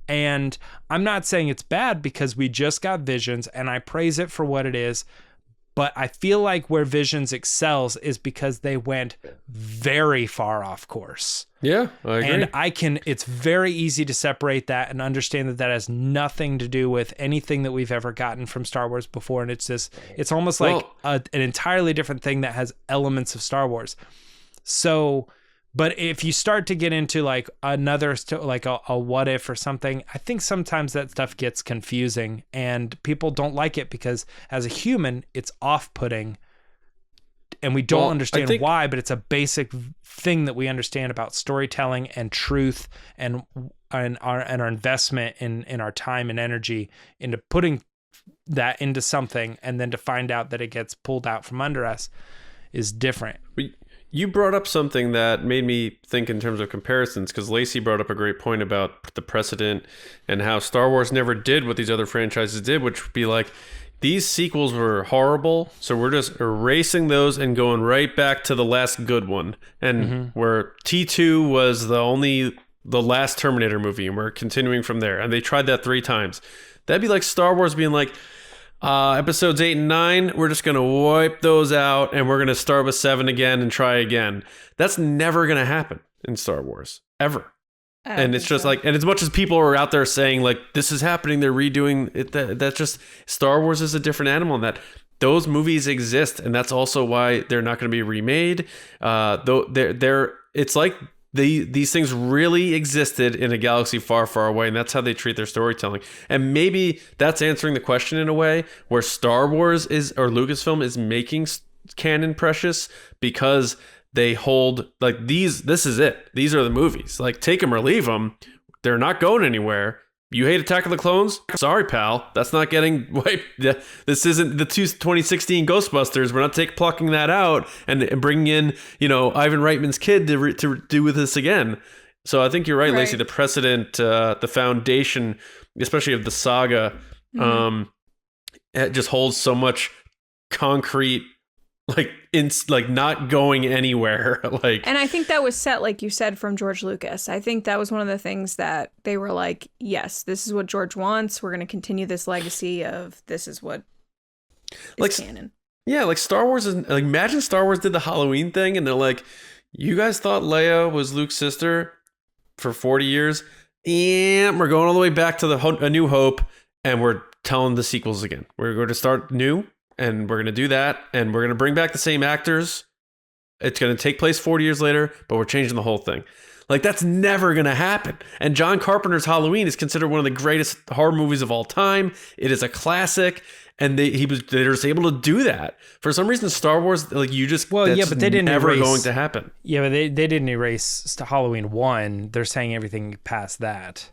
And I'm not saying it's bad because we just got Visions and I praise it for what it is. But I feel like where Visions excels is because they went very far off course. Yeah, I agree. And it's very easy to separate that and understand that that has nothing to do with anything that we've ever gotten from Star Wars before. And it's almost like an entirely different thing that has elements of Star Wars. So, but if you start to get into like another, like a what if or something, I think sometimes that stuff gets confusing and people don't like it because as a human, it's off-putting and we don't understand why, but it's a basic thing that we understand about storytelling and truth and our investment in our time and energy into putting that into something, and then to find out that it gets pulled out from under us is different. You brought up something that made me think in terms of comparisons, because Lacey brought up a great point about the precedent and how Star Wars never did what these other franchises did, which would be like, these sequels were horrible, so we're just erasing those and going right back to the last good one. And where T2 was the last Terminator movie, and we're continuing from there. And they tried that 3 times. That'd be like Star Wars being like, episodes 8 and 9, we're just going to wipe those out and we're going to start with 7 again and try again. That's never going to happen in Star Wars, ever. And it's just like, and as much as people are out there saying like, this is happening, they're redoing it, that's just, Star Wars is a different animal in that those movies exist. And that's also why they're not going to be remade. It's like these things really existed in a galaxy far, far away, and that's how they treat their storytelling. And maybe that's answering the question in a way where Star Wars or Lucasfilm is making canon precious because they hold like this is it. These are the movies. Like, take them or leave them. They're not going anywhere. You hate Attack of the Clones? Sorry, pal. That's not getting wiped. This isn't the 2016 Ghostbusters. We're not plucking that out and bringing in, Ivan Reitman's kid to do with this again. So I think you're right, Lacey. The precedent, the foundation, especially of the saga, it just holds so much concrete, like not going anywhere. And I think that was set, like you said, from George Lucas. I think that was one of the things that they were like, yes, this is what George wants. We're going to continue this legacy of this is what is canon. Yeah, like Star Wars is like, imagine Star Wars did the Halloween thing and they're like, you guys thought Leia was Luke's sister for 40 years? And we're going all the way back to A New Hope and we're telling the sequels again. We're going to start new. And we're going to do that. And we're going to bring back the same actors. It's going to take place 40 years later, but we're changing the whole thing. Like, that's never going to happen. And John Carpenter's Halloween is considered one of the greatest horror movies of all time. It is a classic. And they're just able to do that. For some reason, Star Wars, like, but they didn't never going to happen. Yeah, but they didn't erase Halloween 1. They're saying everything past that.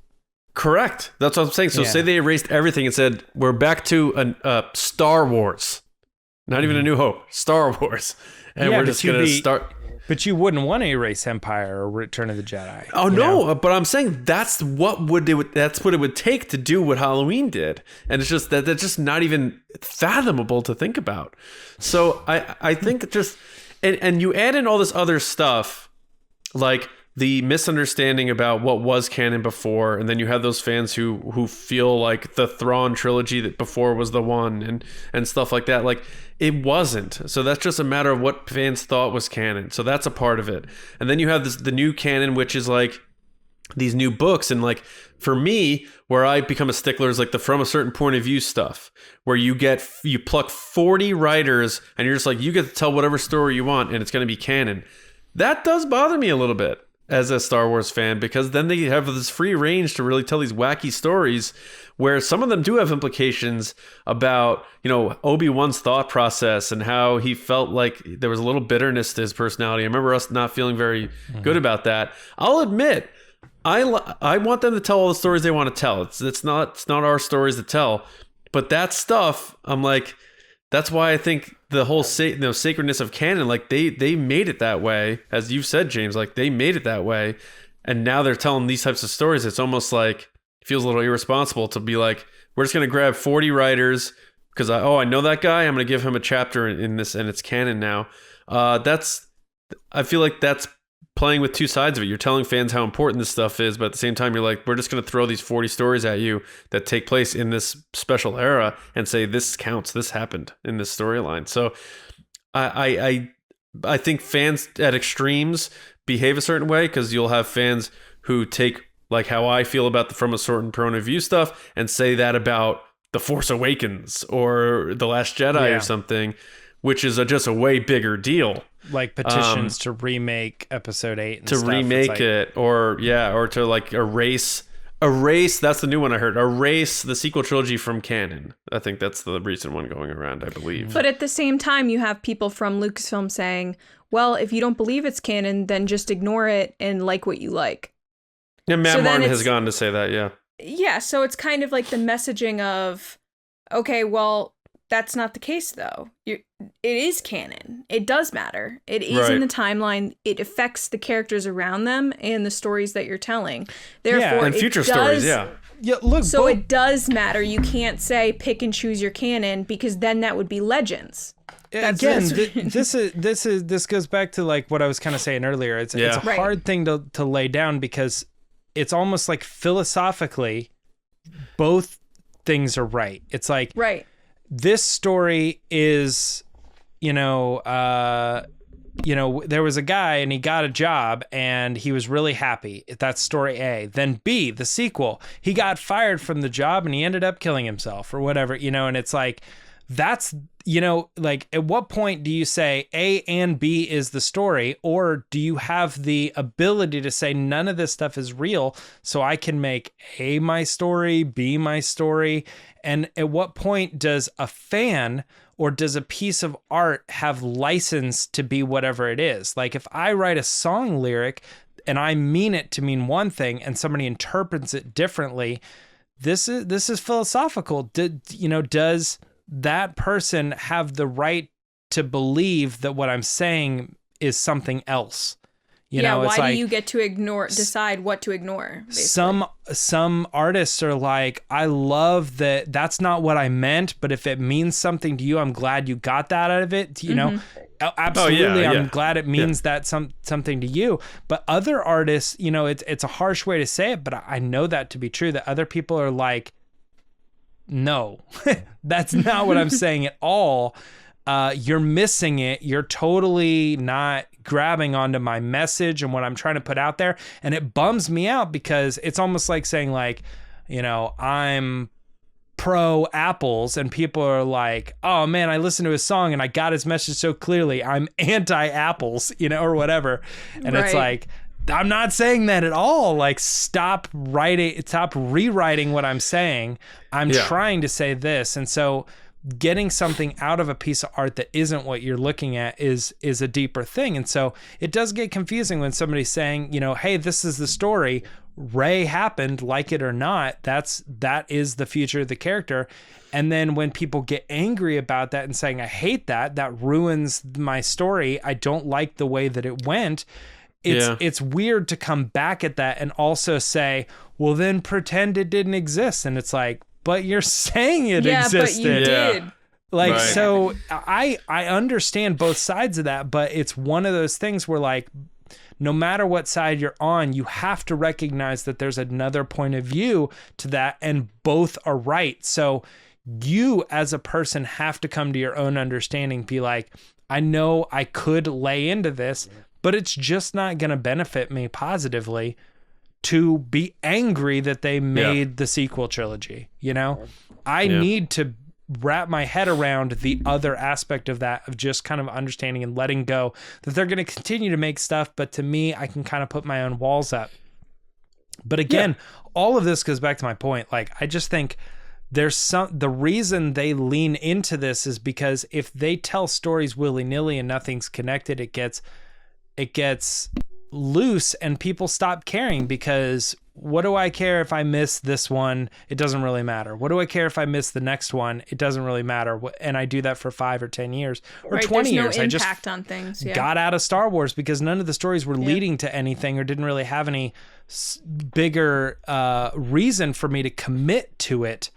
Correct. That's what I'm saying. So say they erased everything and said, we're back to Star Wars. Not even A New Hope. Star Wars. And we're just going to start. But you wouldn't want to erase Empire or Return of the Jedi. Oh, no. But I'm saying that's what it would take to do what Halloween did. And it's just that's just not even fathomable to think about. So I think just, and you add in all this other stuff, like the misunderstanding about what was canon before, and then you have those fans who feel like the Thrawn trilogy that before was the one and stuff like that. Like, it wasn't. So that's just a matter of what fans thought was canon. So that's a part of it. And then you have the new canon, which is like these new books. And like, for me, where I become a stickler is like the from a certain point of view stuff, where you pluck 40 writers and you're just like, you get to tell whatever story you want and it's going to be canon. That does bother me a little bit as a Star Wars fan, because then they have this free range to really tell these wacky stories where some of them do have implications about, Obi-Wan's thought process and how he felt like there was a little bitterness to his personality. I remember us not feeling very good about that. I'll admit, I want them to tell all the stories they want to tell. It's not our stories to tell, but that stuff, I'm like, that's why I think the whole sacredness of canon, like they made it that way, as you've said, James, like they made it that way, and now they're telling these types of stories. It's almost like feels a little irresponsible to be like, we're just going to grab 40 writers because I know that guy. I'm going to give him a chapter in this, and it's canon now. I feel like that's playing with two sides of it. You're telling fans how important this stuff is, but at the same time, you're like, we're just going to throw these 40 stories at you that take place in this special era and say, this counts. This happened in this storyline. So I think fans at extremes behave a certain way, because you'll have fans who take like how I feel about the From a Certain Point of View stuff and say that about The Force Awakens or The Last Jedi or something, which is just a way bigger deal. Like petitions to remake Episode 8 and to stuff. remake it, or to like erase. That's the new one I heard. Erase the sequel trilogy from canon. I think that's the recent one going around, I believe. But at the same time, you have people from Lucasfilm saying, well, if you don't believe it's canon, then just ignore it and like what you like. Yeah, Matt Martin has gone to say that, yeah. Yeah, so it's kind of like the messaging of, okay, well, that's not the case, though. It is canon. It does matter. It is in the timeline. It affects the characters around them and the stories that you're telling. Therefore, and future stories, yeah. Look, so it does matter. You can't say pick and choose your canon, because then that would be Legends. This goes back to like what I was kind of saying earlier. It's a hard thing to lay down, because it's almost like philosophically both things are right. It's like this story is, there was a guy and he got a job and he was really happy. That's story A. Then B, the sequel, he got fired from the job and he ended up killing himself or whatever, and it's like, that's, like, at what point do you say A and B is the story, or do you have the ability to say none of this stuff is real, so I can make A my story, B my story? And at what point does a fan or does a piece of art have license to be whatever it is? Like, if I write a song lyric and I mean it to mean one thing and somebody interprets it differently, this is philosophical. Does that person have the right to believe that what I'm saying is something else? Why do you get to decide what to ignore? Basically? Some artists are like, I love that. That's not what I meant, but if it means something to you, I'm glad you got that out of it. Absolutely, I'm glad it means that something to you. But other artists, it's a harsh way to say it, but I know that to be true. That other people are like, no, that's not what I'm saying at all. You're missing it. You're totally not grabbing onto my message and what I'm trying to put out there. And it bums me out, because it's almost like saying, like, I'm pro apples, and people are like, oh man, I listened to his song and I got his message so clearly. I'm anti apples, or whatever. And it's like, I'm not saying that at all. Like, stop rewriting what I'm saying. I'm trying to say this. And so getting something out of a piece of art that isn't what you're looking at is a deeper thing. And so it does get confusing when somebody's saying, hey, this is the story. Rey happened, like it or not. That is the future of the character. And then when people get angry about that and saying, I hate that ruins my story, I don't like the way that it went. It's weird to come back at that and also say, well, then pretend it didn't exist. And it's like, but you're saying it existed. Yeah, but you did. Like, right. So I understand both sides of that, but it's one of those things where, like, no matter what side you're on, you have to recognize that there's another point of view to that, and both are right. So you as a person have to come to your own understanding, be like, I know I could lay into this, but it's just not going to benefit me positively to be angry that they made the sequel trilogy. I need to wrap my head around the other aspect of that, of just kind of understanding and letting go that they're going to continue to make stuff, but to me, I can kind of put my own walls up. But again, all of this goes back to my point. Like, I just think the reason they lean into this is because if they tell stories willy-nilly and nothing's connected, it gets loose and people stopped caring because what do I care if I miss this one? It doesn't really matter. What do I care if I miss the next one? It doesn't really matter. And I do that for 5 or 10 years or 20 years. No I just impact on things. Yeah. got out of Star Wars because none of the stories were leading to anything or didn't really have any bigger reason for me to commit to it.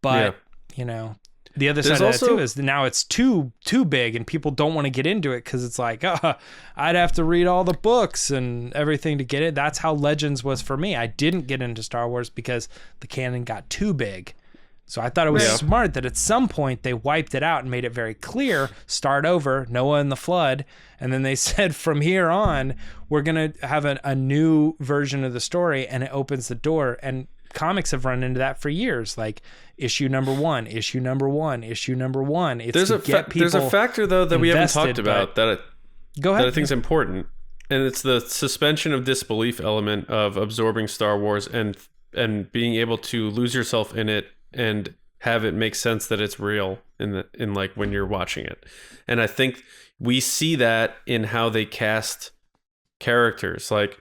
But, you know, the other side of that too is now it's too big and people don't want to get into it because it's like, I'd have to read all the books and everything to get it. That's how Legends was for me. I didn't get into Star Wars because the canon got too big. So I thought it was smart that at some point they wiped it out and made it very clear, start over, Noah and the flood. And then they said from here on, we're going to have a new version of the story, and it opens the door. And comics have run into that for years, like issue number one. It's there's a factor though that we haven't talked about that I think is important, and it's the suspension of disbelief element of absorbing Star Wars and being able to lose yourself in it and have it make sense that it's real in like when you're watching it. And I think we see that in how they cast characters. Like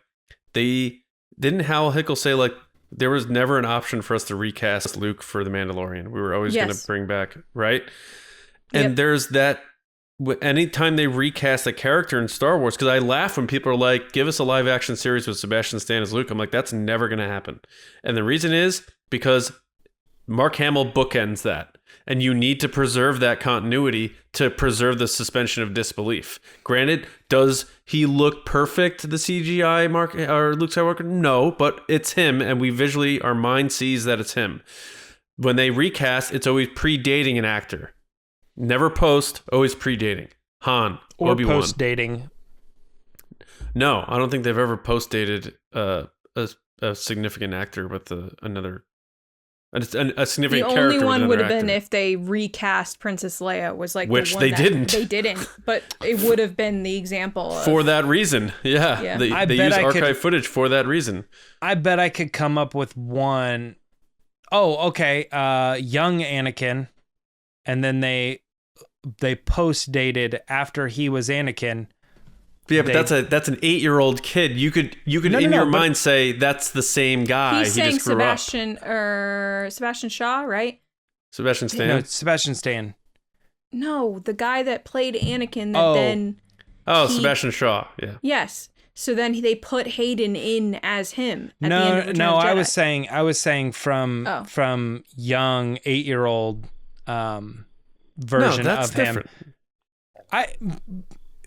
didn't Hal Hickel say like there was never an option for us to recast Luke for The Mandalorian. We were always going to bring back, right? And there's that, anytime they recast a character in Star Wars, because I laugh when people are like, give us a live action series with Sebastian Stan as Luke. I'm like, that's never going to happen. And the reason is because Mark Hamill bookends that. And you need to preserve that continuity to preserve the suspension of disbelief. Granted, does he look perfect, the CGI Mark or Luke Skywalker? No, but it's him, and our mind sees that it's him. When they recast, it's always predating an actor. Never post, always predating. Han, or Obi-Wan. Post-dating. No, I don't think they've ever post-dated a significant actor with another... A significant character. The only one would have been if they recast Princess Leia, was like which the one they didn't. They didn't, but it would have been the example for that reason. Yeah. They use archive footage for that reason. I bet I could come up with one. Oh, okay. Young Anakin, and then they post dated after he was Anakin. Yeah, but that's an 8-year-old kid. You could in your mind say that's the same guy. He's saying Sebastian Shaw, right? Sebastian Stan. No, it's Sebastian Stan. No, the guy that played Anakin. Sebastian Shaw. Yeah. Yes. So then they put Hayden in as him. At the end of Return of the Jedi. I was saying from young 8-year-old version of him. Different.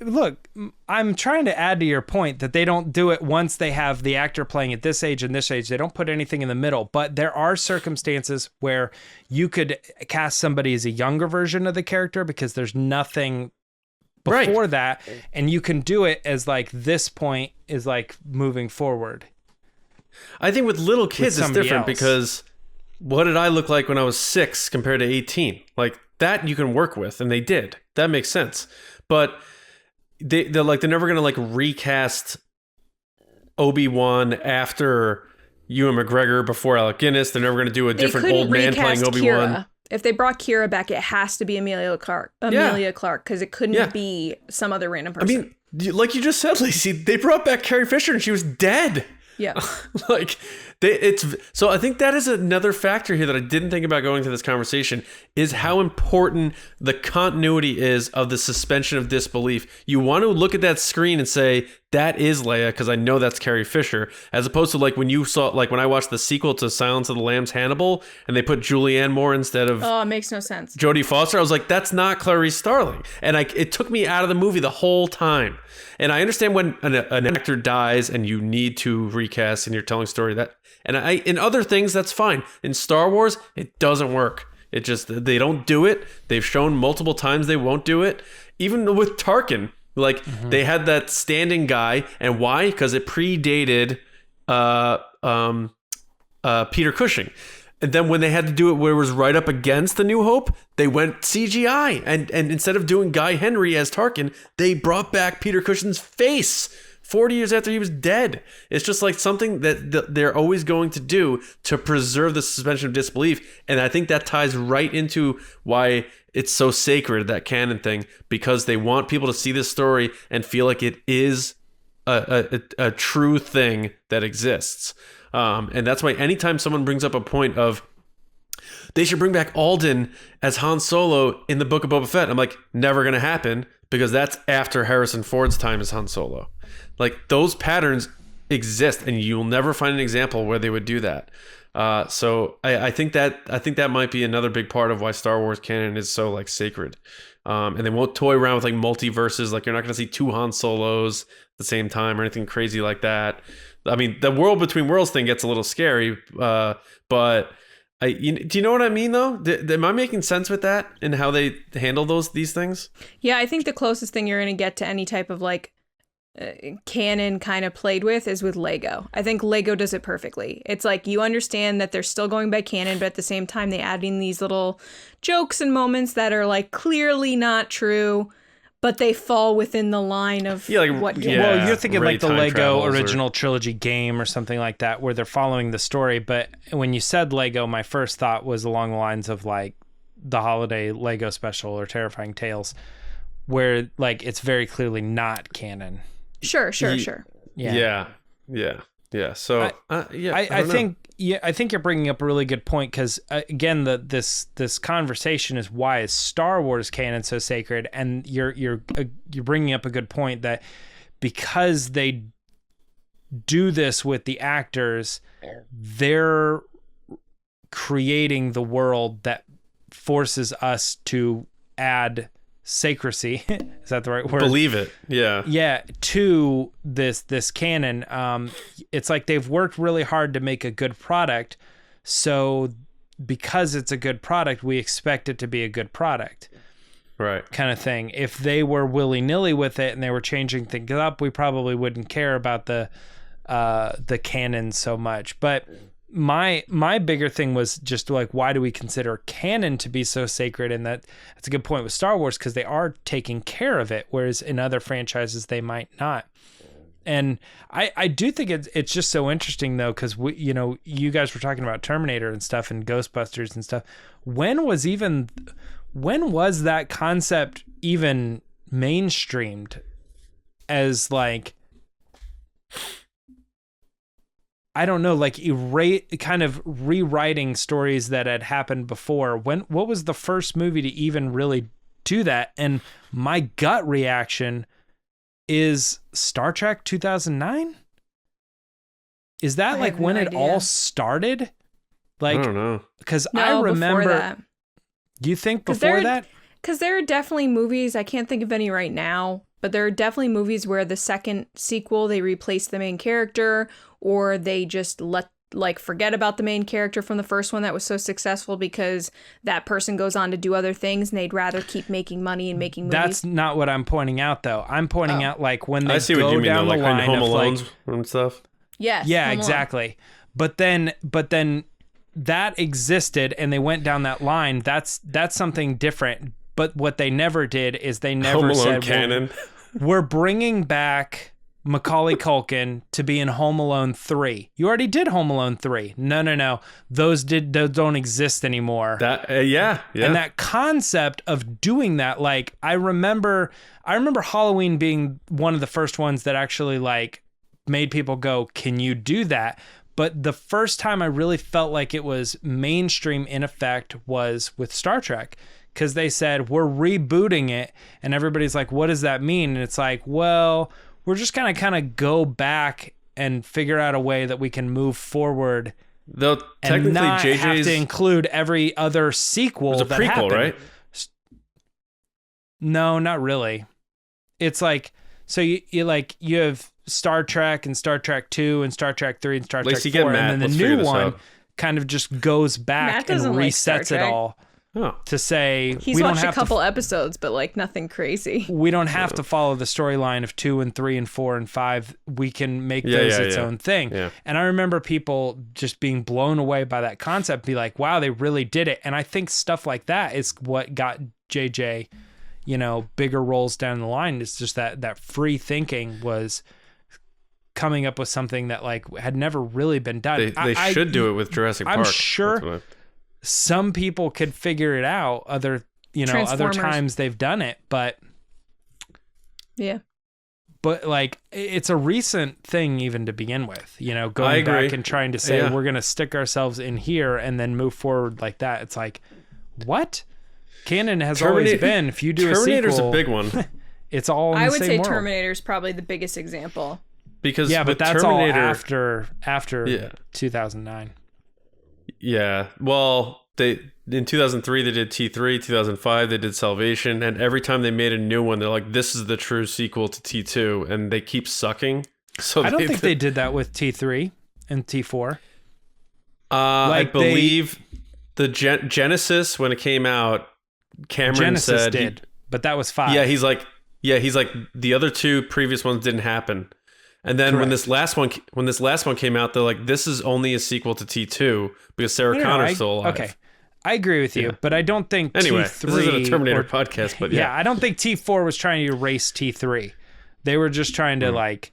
Look, I'm trying to add to your point that they don't do it once they have the actor playing at this age and this age. They don't put anything in the middle, but there are circumstances where you could cast somebody as a younger version of the character because there's nothing before that, and you can do it as like this point is like moving forward. I think with little kids it's different because what did I look like when I was 6 compared to 18? Like that you can work with, and they did. That makes sense. But they're never gonna like recast Obi-Wan after Ewan McGregor before Alec Guinness. They're never gonna do a different old man playing Obi-Wan. Kira. If they brought Kira back, it has to be Emilia Clarke, because it couldn't be some other random person. I mean, like you just said, Lacey, they brought back Carrie Fisher and she was dead. Yeah. So I think that is another factor here that I didn't think about going to this conversation, is how important the continuity is of the suspension of disbelief. You want to look at that screen and say, that is Leia, because I know that's Carrie Fisher, as opposed to like when I watched the sequel to Silence of the Lambs, Hannibal, and they put Julianne Moore instead of it makes no sense. Jodie Foster. I was like, that's not Clarice Starling. And it took me out of the movie the whole time. And I understand when an actor dies and you need to recast and you're telling a story in other things, that's fine. In Star Wars, it doesn't work. It just, they don't do it. They've shown multiple times they won't do it. Even with Tarkin, they had that standing guy. And why? Because it predated Peter Cushing. And then when they had to do it where it was right up against The New Hope, they went CGI. And instead of doing Guy Henry as Tarkin, they brought back Peter Cushing's face 40 years after he was dead. It's just like something that they're always going to do to preserve the suspension of disbelief. And I think that ties right into why it's so sacred, that canon thing, because they want people to see this story and feel like it is a true thing that exists. And that's why anytime someone brings up a point of they should bring back Alden as Han Solo in the Book of Boba Fett, I'm like, never going to happen, because that's after Harrison Ford's time as Han Solo. Like, those patterns exist, and you'll never find an example where they would do that. So I think that might be another big part of why Star Wars canon is so like sacred. And they won't toy around with like multiverses. Like, you're not going to see 2 Han Solos at the same time or anything crazy like that. I mean, the world between worlds thing gets a little scary, but do you know what I mean though? Am I making sense with that and how they handle these things? Yeah, I think the closest thing you're going to get to any type of like canon kind of played with is with Lego. I think Lego does it perfectly. It's like, you understand that they're still going by canon, but at the same time they add in these little jokes and moments that are like clearly not true, but they fall within the line of what canon. Well, you're thinking like the Lego original or trilogy game or something like that, where they're following the story. But when you said Lego, my first thought was along the lines of like the holiday Lego special or Terrifying Tales, where like it's very clearly not canon. Sure. Yeah. So I think you're bringing up a really good point, because again, this conversation is, why is Star Wars canon so sacred? And you're bringing up a good point, that because they do this with the actors, they're creating the world that forces us to add sacrecy, is that the right word? Believe it. Yeah, to this canon. It's like they've worked really hard to make a good product, so because it's a good product, we expect it to be a good product, right? Kind of thing. If they were willy-nilly with it and they were changing things up, we probably wouldn't care about the canon so much. But my bigger thing was just like, why do we consider canon to be so sacred? And that's a good point with Star Wars, because they are taking care of it, whereas in other franchises they might not. And I do think it's just so interesting though, because you guys were talking about Terminator and stuff and Ghostbusters and stuff. When was that concept even mainstreamed as like, I don't know, like kind of rewriting stories that had happened before? What was the first movie to even really do that? And my gut reaction is Star Trek 2009. Is that like when it all started? Like, I don't know. Because I remember that. You think before that? Because there are definitely movies, I can't think of any right now, but there are definitely movies where the second sequel, they replace the main character, or they just forget about the main character from the first one that was so successful because that person goes on to do other things and they'd rather keep making money and making movies. That's not what I'm pointing out, though. I'm pointing out like when they I see what you mean, down though, the like line Home of Alone like, and stuff. Yes. Yeah, Home exactly. But then that existed and they went down that line. That's something different. But what they never did is they never Home Alone said canon. We're bringing back Macaulay Culkin to be in Home Alone 3. You already did Home Alone 3. No. Those don't exist anymore. Yeah. And that concept of doing that, like I remember Halloween being one of the first ones that actually like made people go, "Can you do that?" But the first time I really felt like it was mainstream in effect was with Star Trek. Because they said, we're rebooting it. And everybody's like, what does that mean? And it's like, well, we're just going to kind of go back and figure out a way that we can move forward. Though technically, and not JJ's have to include every other sequel. It was a that prequel, happened. right? No, not really. It's like, so you have Star Trek and Star Trek 2 and Star Trek 3 and Star Trek 4. And then the new one kind of just goes back and resets it all. Oh. To say he's watched a couple episodes, but like nothing crazy. We don't have to follow the storyline of 2 and 3 and 4 and 5. We can make those its own thing. Yeah. And I remember people just being blown away by that concept, be like, wow, they really did it. And I think stuff like that is what got JJ, bigger roles down the line. It's just that free thinking was coming up with something that like had never really been done. They should do it with Jurassic Park. I'm sure some people could figure it out. Other times they've done it, but yeah. But like, it's a recent thing even to begin with, going back and trying to say, we're going to stick ourselves in here and then move forward like that. It's like, what? Canon has always been, if you do Terminator's a sequel, a big one. It's all in I the would same say world. Terminator's probably the biggest example. Because but that's Terminator, all after 2009. Yeah. Well, in 2003 they did T3, 2005 they did Salvation, and every time they made a new one, they're like, "This is the true sequel to T2," and they keep sucking. So I don't think they did that with T3 and T4. I believe the Genesis, when it came out, Cameron Genesis said did, but that was 5. Yeah, he's like the other 2 previous ones didn't happen. And then when this last one came out, they're like, this is only a sequel to T2 because Sarah Connor's still alive. Okay, I agree with you, but I don't think anyway, T3 this isn't a Terminator podcast, but yeah, I don't think T4 was trying to erase T3. They were just trying to like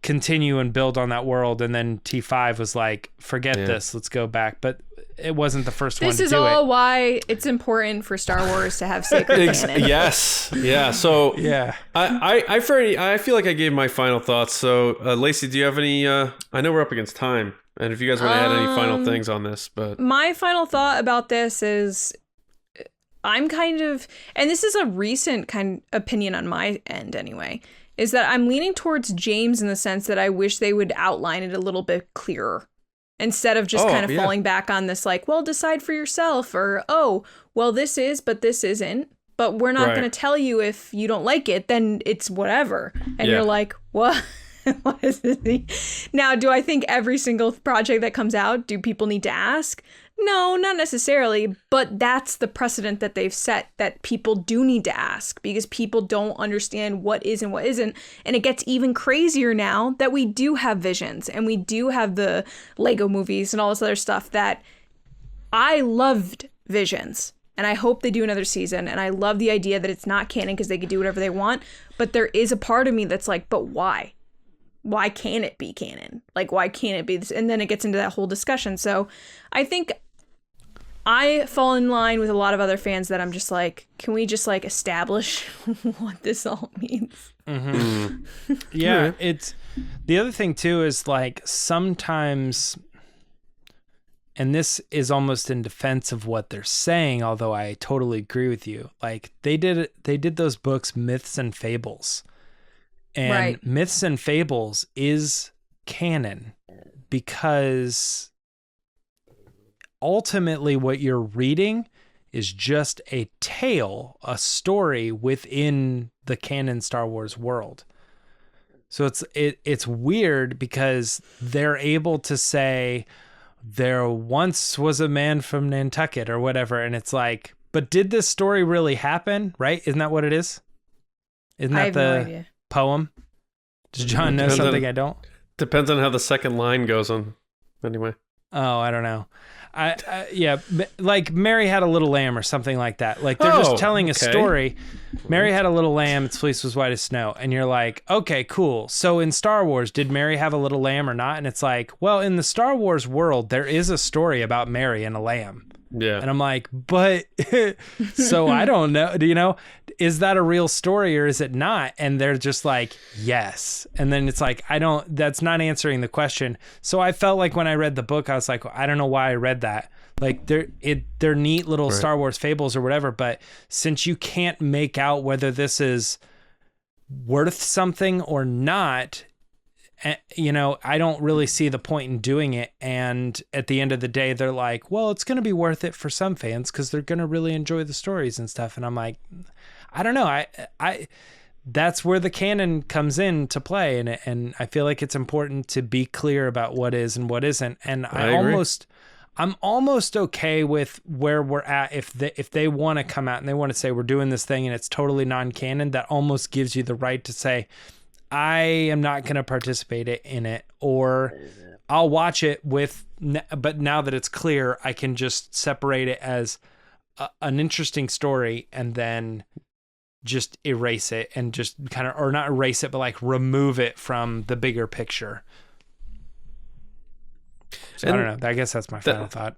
continue and build on that world, and then T5 was like, forget this, let's go back. But it wasn't the first one to do it. This is all why it's important for Star Wars to have sacred canon. Yes. Yeah. So yeah, I feel like I gave my final thoughts. So Lacey, do you have any? I know we're up against time, and if you guys want to add any final things on this, but my final thought about this is, I'm kind of, and this is a recent kind of opinion on my end anyway, is that I'm leaning towards James in the sense that I wish they would outline it a little bit clearer. Instead of just kind of falling back on this, like, well, decide for yourself, or, oh, well, this is, but this isn't. But we're not going to tell you if you don't like it, then it's whatever. And you're like, what? What is this? Now, do I think every single project that comes out, do people need to ask? No, not necessarily. But that's the precedent that they've set, that people do need to ask, because people don't understand what is and what isn't. And it gets even crazier now that we do have Visions and we do have the Lego movies and all this other stuff. That I loved Visions, and I hope they do another season. And I love the idea that it's not canon because they could do whatever they want. But there is a part of me that's like, but why? Why can't it be canon? Like, why can't it be this? And then it gets into that whole discussion. So I think I fall in line with a lot of other fans that I'm just like, can we just like establish what this all means? Mm-hmm. Yeah, it's the other thing too is like sometimes, and this is almost in defense of what they're saying, although I totally agree with you. Like they did those books, Myths and Fables. And Myths and Fables is canon because ultimately what you're reading is just a tale, a story within the canon Star Wars world. So it's weird because they're able to say there once was a man from Nantucket or whatever, and it's like, but did this story really happen? Right? Isn't that what it is? Isn't that I have no idea. Poem? Does John know something I don't? Depends on how the second line goes on. Anyway. Oh, I don't know. Yeah, like Mary Had a Little Lamb or something like that. Like they're just telling a story. Mary had a little lamb, its fleece was white as snow. And you're like, okay, cool. So in Star Wars, did Mary have a little lamb or not? And it's like, well, in the Star Wars world, there is a story about Mary and a lamb. Yeah. And I'm like, but so I don't know. Do you know, is that a real story or is it not? And they're just like, yes. And then it's like, that's not answering the question. So I felt like when I read the book, I was like, I don't know why I read that. Like they're neat little Star Wars fables or whatever. But since you can't make out whether this is worth something or not, I don't really see the point in doing it. And at the end of the day, they're like, well, it's going to be worth it for some fans because they're going to really enjoy the stories and stuff. And I'm like, I don't know. I that's where the canon comes in to play. And I feel like it's important to be clear about what is and what isn't. And I'm almost okay with where we're at. If they want to come out and they want to say, we're doing this thing and it's totally non-canon, that almost gives you the right to say, I am not going to participate in it, or I'll watch it but now that it's clear, I can just separate it as an interesting story and then just erase it and just kind of, or not erase it, but like remove it from the bigger picture. So I don't know. I guess that's my final thought.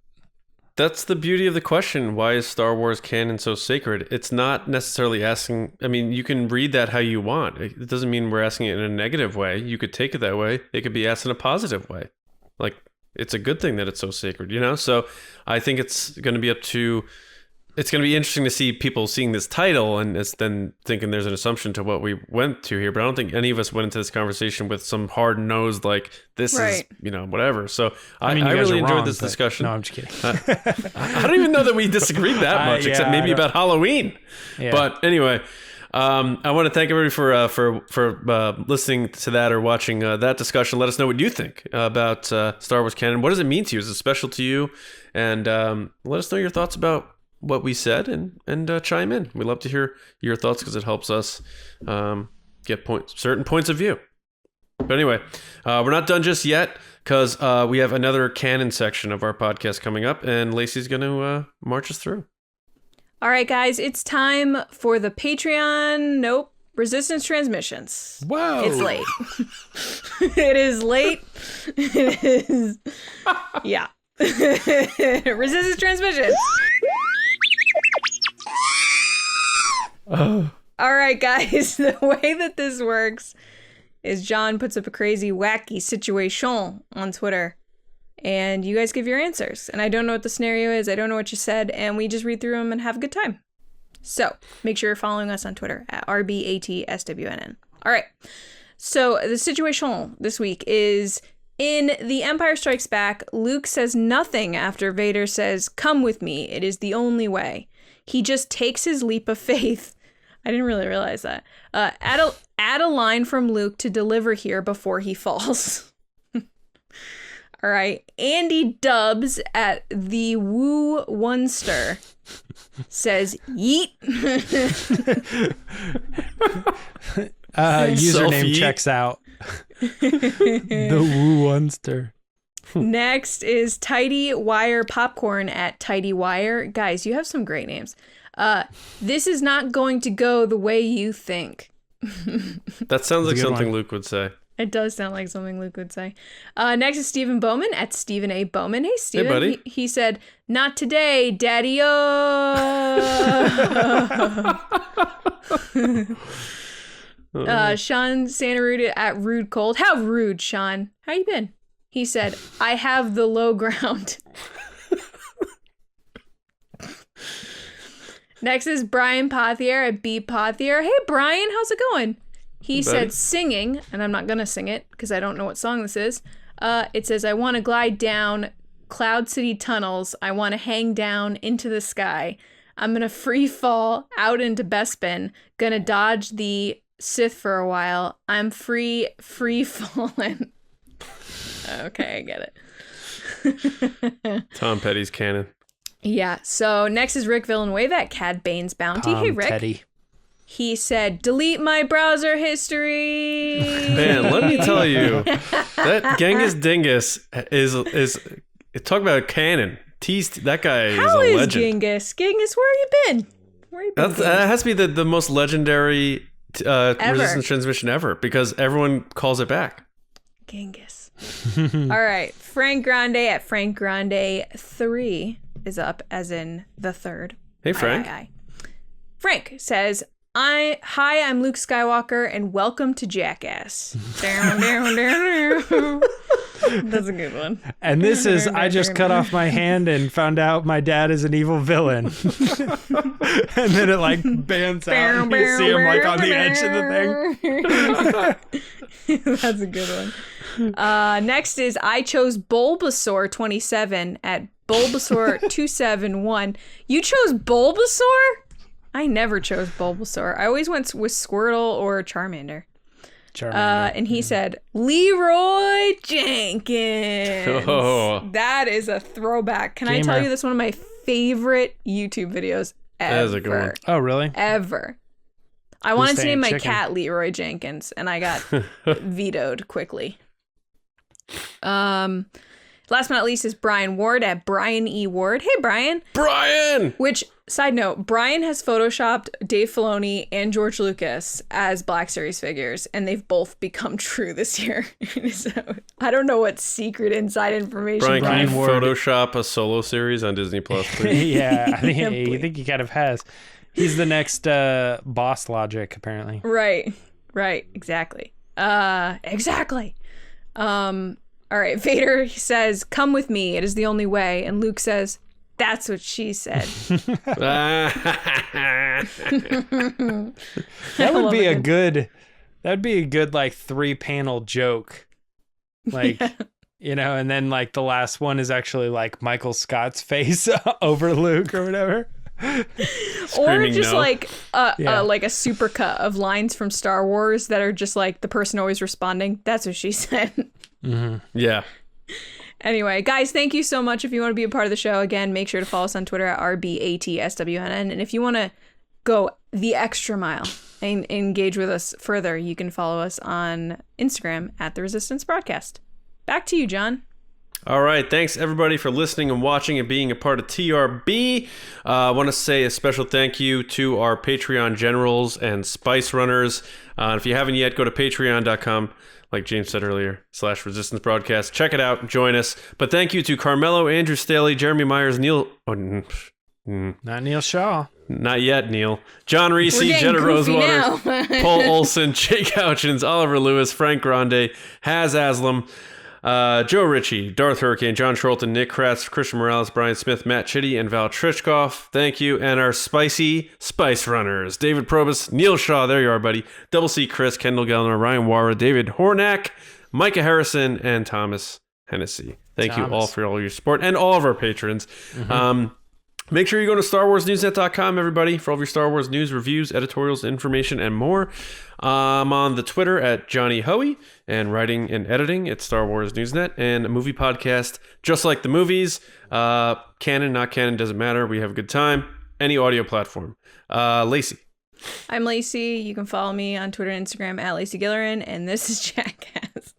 That's the beauty of the question. Why is Star Wars canon so sacred? It's not necessarily asking. I mean, you can read that how you want. It doesn't mean we're asking it in a negative way. You could take it that way. It could be asked in a positive way. Like, it's a good thing that it's so sacred, you know? So I think it's going to be it's going to be interesting to see people seeing this title and then thinking there's an assumption to what we went to here. But I don't think any of us went into this conversation with some hard-nosed, like, this is, whatever. So I really enjoyed this discussion. No, I'm just kidding. I don't even know that we disagreed that much, except maybe about Halloween. Yeah. But anyway, I want to thank everybody for listening to that or watching that discussion. Let us know what you think about Star Wars canon. What does it mean to you? Is it special to you? And let us know your thoughts about what we said and chime in. We love to hear your thoughts because it helps us get certain points of view. But anyway, we're not done just yet because we have another canon section of our podcast coming up, and Lacey's going to march us through. All right, guys, it's time for the Patreon. Resistance Transmissions. Whoa. It's late. It is late. It is. Yeah. Resistance Transmissions. All right, guys, the way that this works is John puts up a crazy, wacky situation on Twitter, and you guys give your answers. And I don't know what the scenario is. I don't know what you said, and we just read through them and have a good time. So make sure you're following us on Twitter at RBATSWNN. All right, so the situation this week is in The Empire Strikes Back, Luke says nothing after Vader says, "Come with me, it is the only way." He just takes his leap of faith. I didn't really realize that. Add a line from Luke to deliver here before he falls. All right. Andy Dubs at the Woo Onester says, "Yeet." Username checks out. The Woo Onester. Next is Tidy Wire Popcorn at Tidy Wire. Guys, you have some great names. This is not going to go the way you think. That sounds like something Luke would say. It does sound like something Luke would say. Next is Stephen Bowman at Stephen A. Bowman. Hey, Stephen. Hey, buddy. He said, "Not today, daddy-o." Sean Santaruda at Rude Cold. How rude, Sean. How you been? He said, "I have the low ground." Next is Brian Pothier at B Pothier. Hey, Brian, how's it going? He said singing, and I'm not going to sing it because I don't know what song this is. It says, "I want to glide down Cloud City tunnels. I want to hang down into the sky. I'm going to free fall out into Bespin. Gonna dodge the Sith for a while. I'm free falling." Okay, I get it. Tom Petty's canon. Yeah, so next is Rick Villanueva at Cad Bane's Bounty. Hey, Rick. Petty. He said, "Delete my browser history." Man, let me tell you, that Genghis Dingus is talk about a canon. That guy is a legend. Genghis? Genghis, where have you been? That has to be the most legendary resistance transmission ever because everyone calls it back. Genghis. All right, Frank Grande at Frank Grande 3 is up, as in the third. Hey, Frank. Aye. Frank says, Hi, I'm Luke Skywalker, and welcome to Jackass." Down, down, down. That's a good one. And this is, I just cut off my hand and found out my dad is an evil villain. And then it like bans out and you see him like on the edge of the thing. That's a good one. Next is I chose Bulbasaur 27 at Bulbasaur 271. You chose Bulbasaur? I never chose Bulbasaur. I always went with Squirtle or Charmander. And he said, Leroy Jenkins. Oh. That is a throwback. Can I tell you, that's one of my favorite YouTube videos ever. That is a good one. Oh, really? Ever. I wanted to name my cat Leroy Jenkins, and I got vetoed quickly. Last but not least is Brian Ward at Brian E. Ward. Hey, Brian. Brian! Which, side note, Brian has photoshopped Dave Filoni and George Lucas as Black Series figures, and they've both become true this year. So I don't know what secret inside information Brian, can you Ward. Photoshop a solo series on Disney Plus, please? Yeah, I think he kind of has. He's the next Boss Logic, apparently. Right, exactly. Exactly. All right, Vader, he says, "Come with me, it is the only way." And Luke says, "That's what she said." That would be a good like 3-panel joke. Like, you know, and then like the last one is actually like Michael Scott's face over Luke or whatever. Or just no. like like a supercut of lines from Star Wars that are just like the person always responding, "That's what she said." Mm-hmm. Yeah. Anyway, guys, thank you so much. If you want to be a part of the show, again, make sure to follow us on Twitter at RBATSWNN. And if you want to go the extra mile and engage with us further, you can follow us on Instagram at The Resistance Broadcast. Back to you, John. All right. Thanks, everybody, for listening and watching and being a part of TRB. I want to say a special thank you to our Patreon generals and spice runners. If you haven't yet, go to patreon.com. Like James said earlier, /Resistance Broadcast. Check it out. Join us. But thank you to Carmelo, Andrew Staley, Jeremy Myers, Neil... Not Neil Shaw. Not yet, Neil. John Reese, We're getting Jenna goofy Rosewater, now. Paul Olson, Jake Houchins, Oliver Lewis, Frank Grande, Haz Aslam, Joe Ritchie, Darth Hurricane, John Charlton, Nick Kratz, Christian Morales, Brian Smith, Matt Chitty, and Val Trichkoff. Thank you. And our spicy spice runners, David Probus, Neil Shaw, there you are, buddy, Double C Chris, Kendall Gellner, Ryan Wara, David Hornack, Micah Harrison, and Thomas Hennessy. Thank you all for all your support and all of our patrons. Mm-hmm. Make sure you go to StarWarsNewsNet.com, everybody, for all of your Star Wars news, reviews, editorials, information, and more. I'm on the Twitter at Johnny Hoey, and writing and editing at Star Wars Newsnet, and a movie podcast, just like the movies. Canon, not canon, doesn't matter. We have a good time. Any audio platform. Lacey. I'm Lacey. You can follow me on Twitter and Instagram at Lacey Gilleran, and this is Jackass.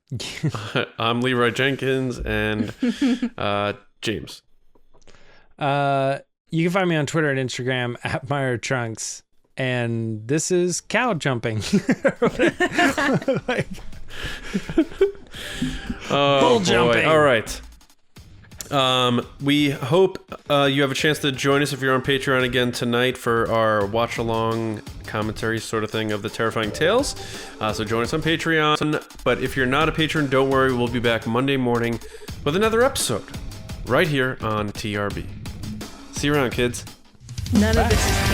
I'm Leroy Jenkins, and James. You can find me on Twitter and Instagram at Meyer Trunks, and this is cow jumping. Bull jumping. All right. We hope you have a chance to join us if you're on Patreon again tonight for our watch along commentary sort of thing of the Terrifying Tales. So join us on Patreon. But if you're not a patron, don't worry. We'll be back Monday morning with another episode right here on TRB. See you around, kids. None of this is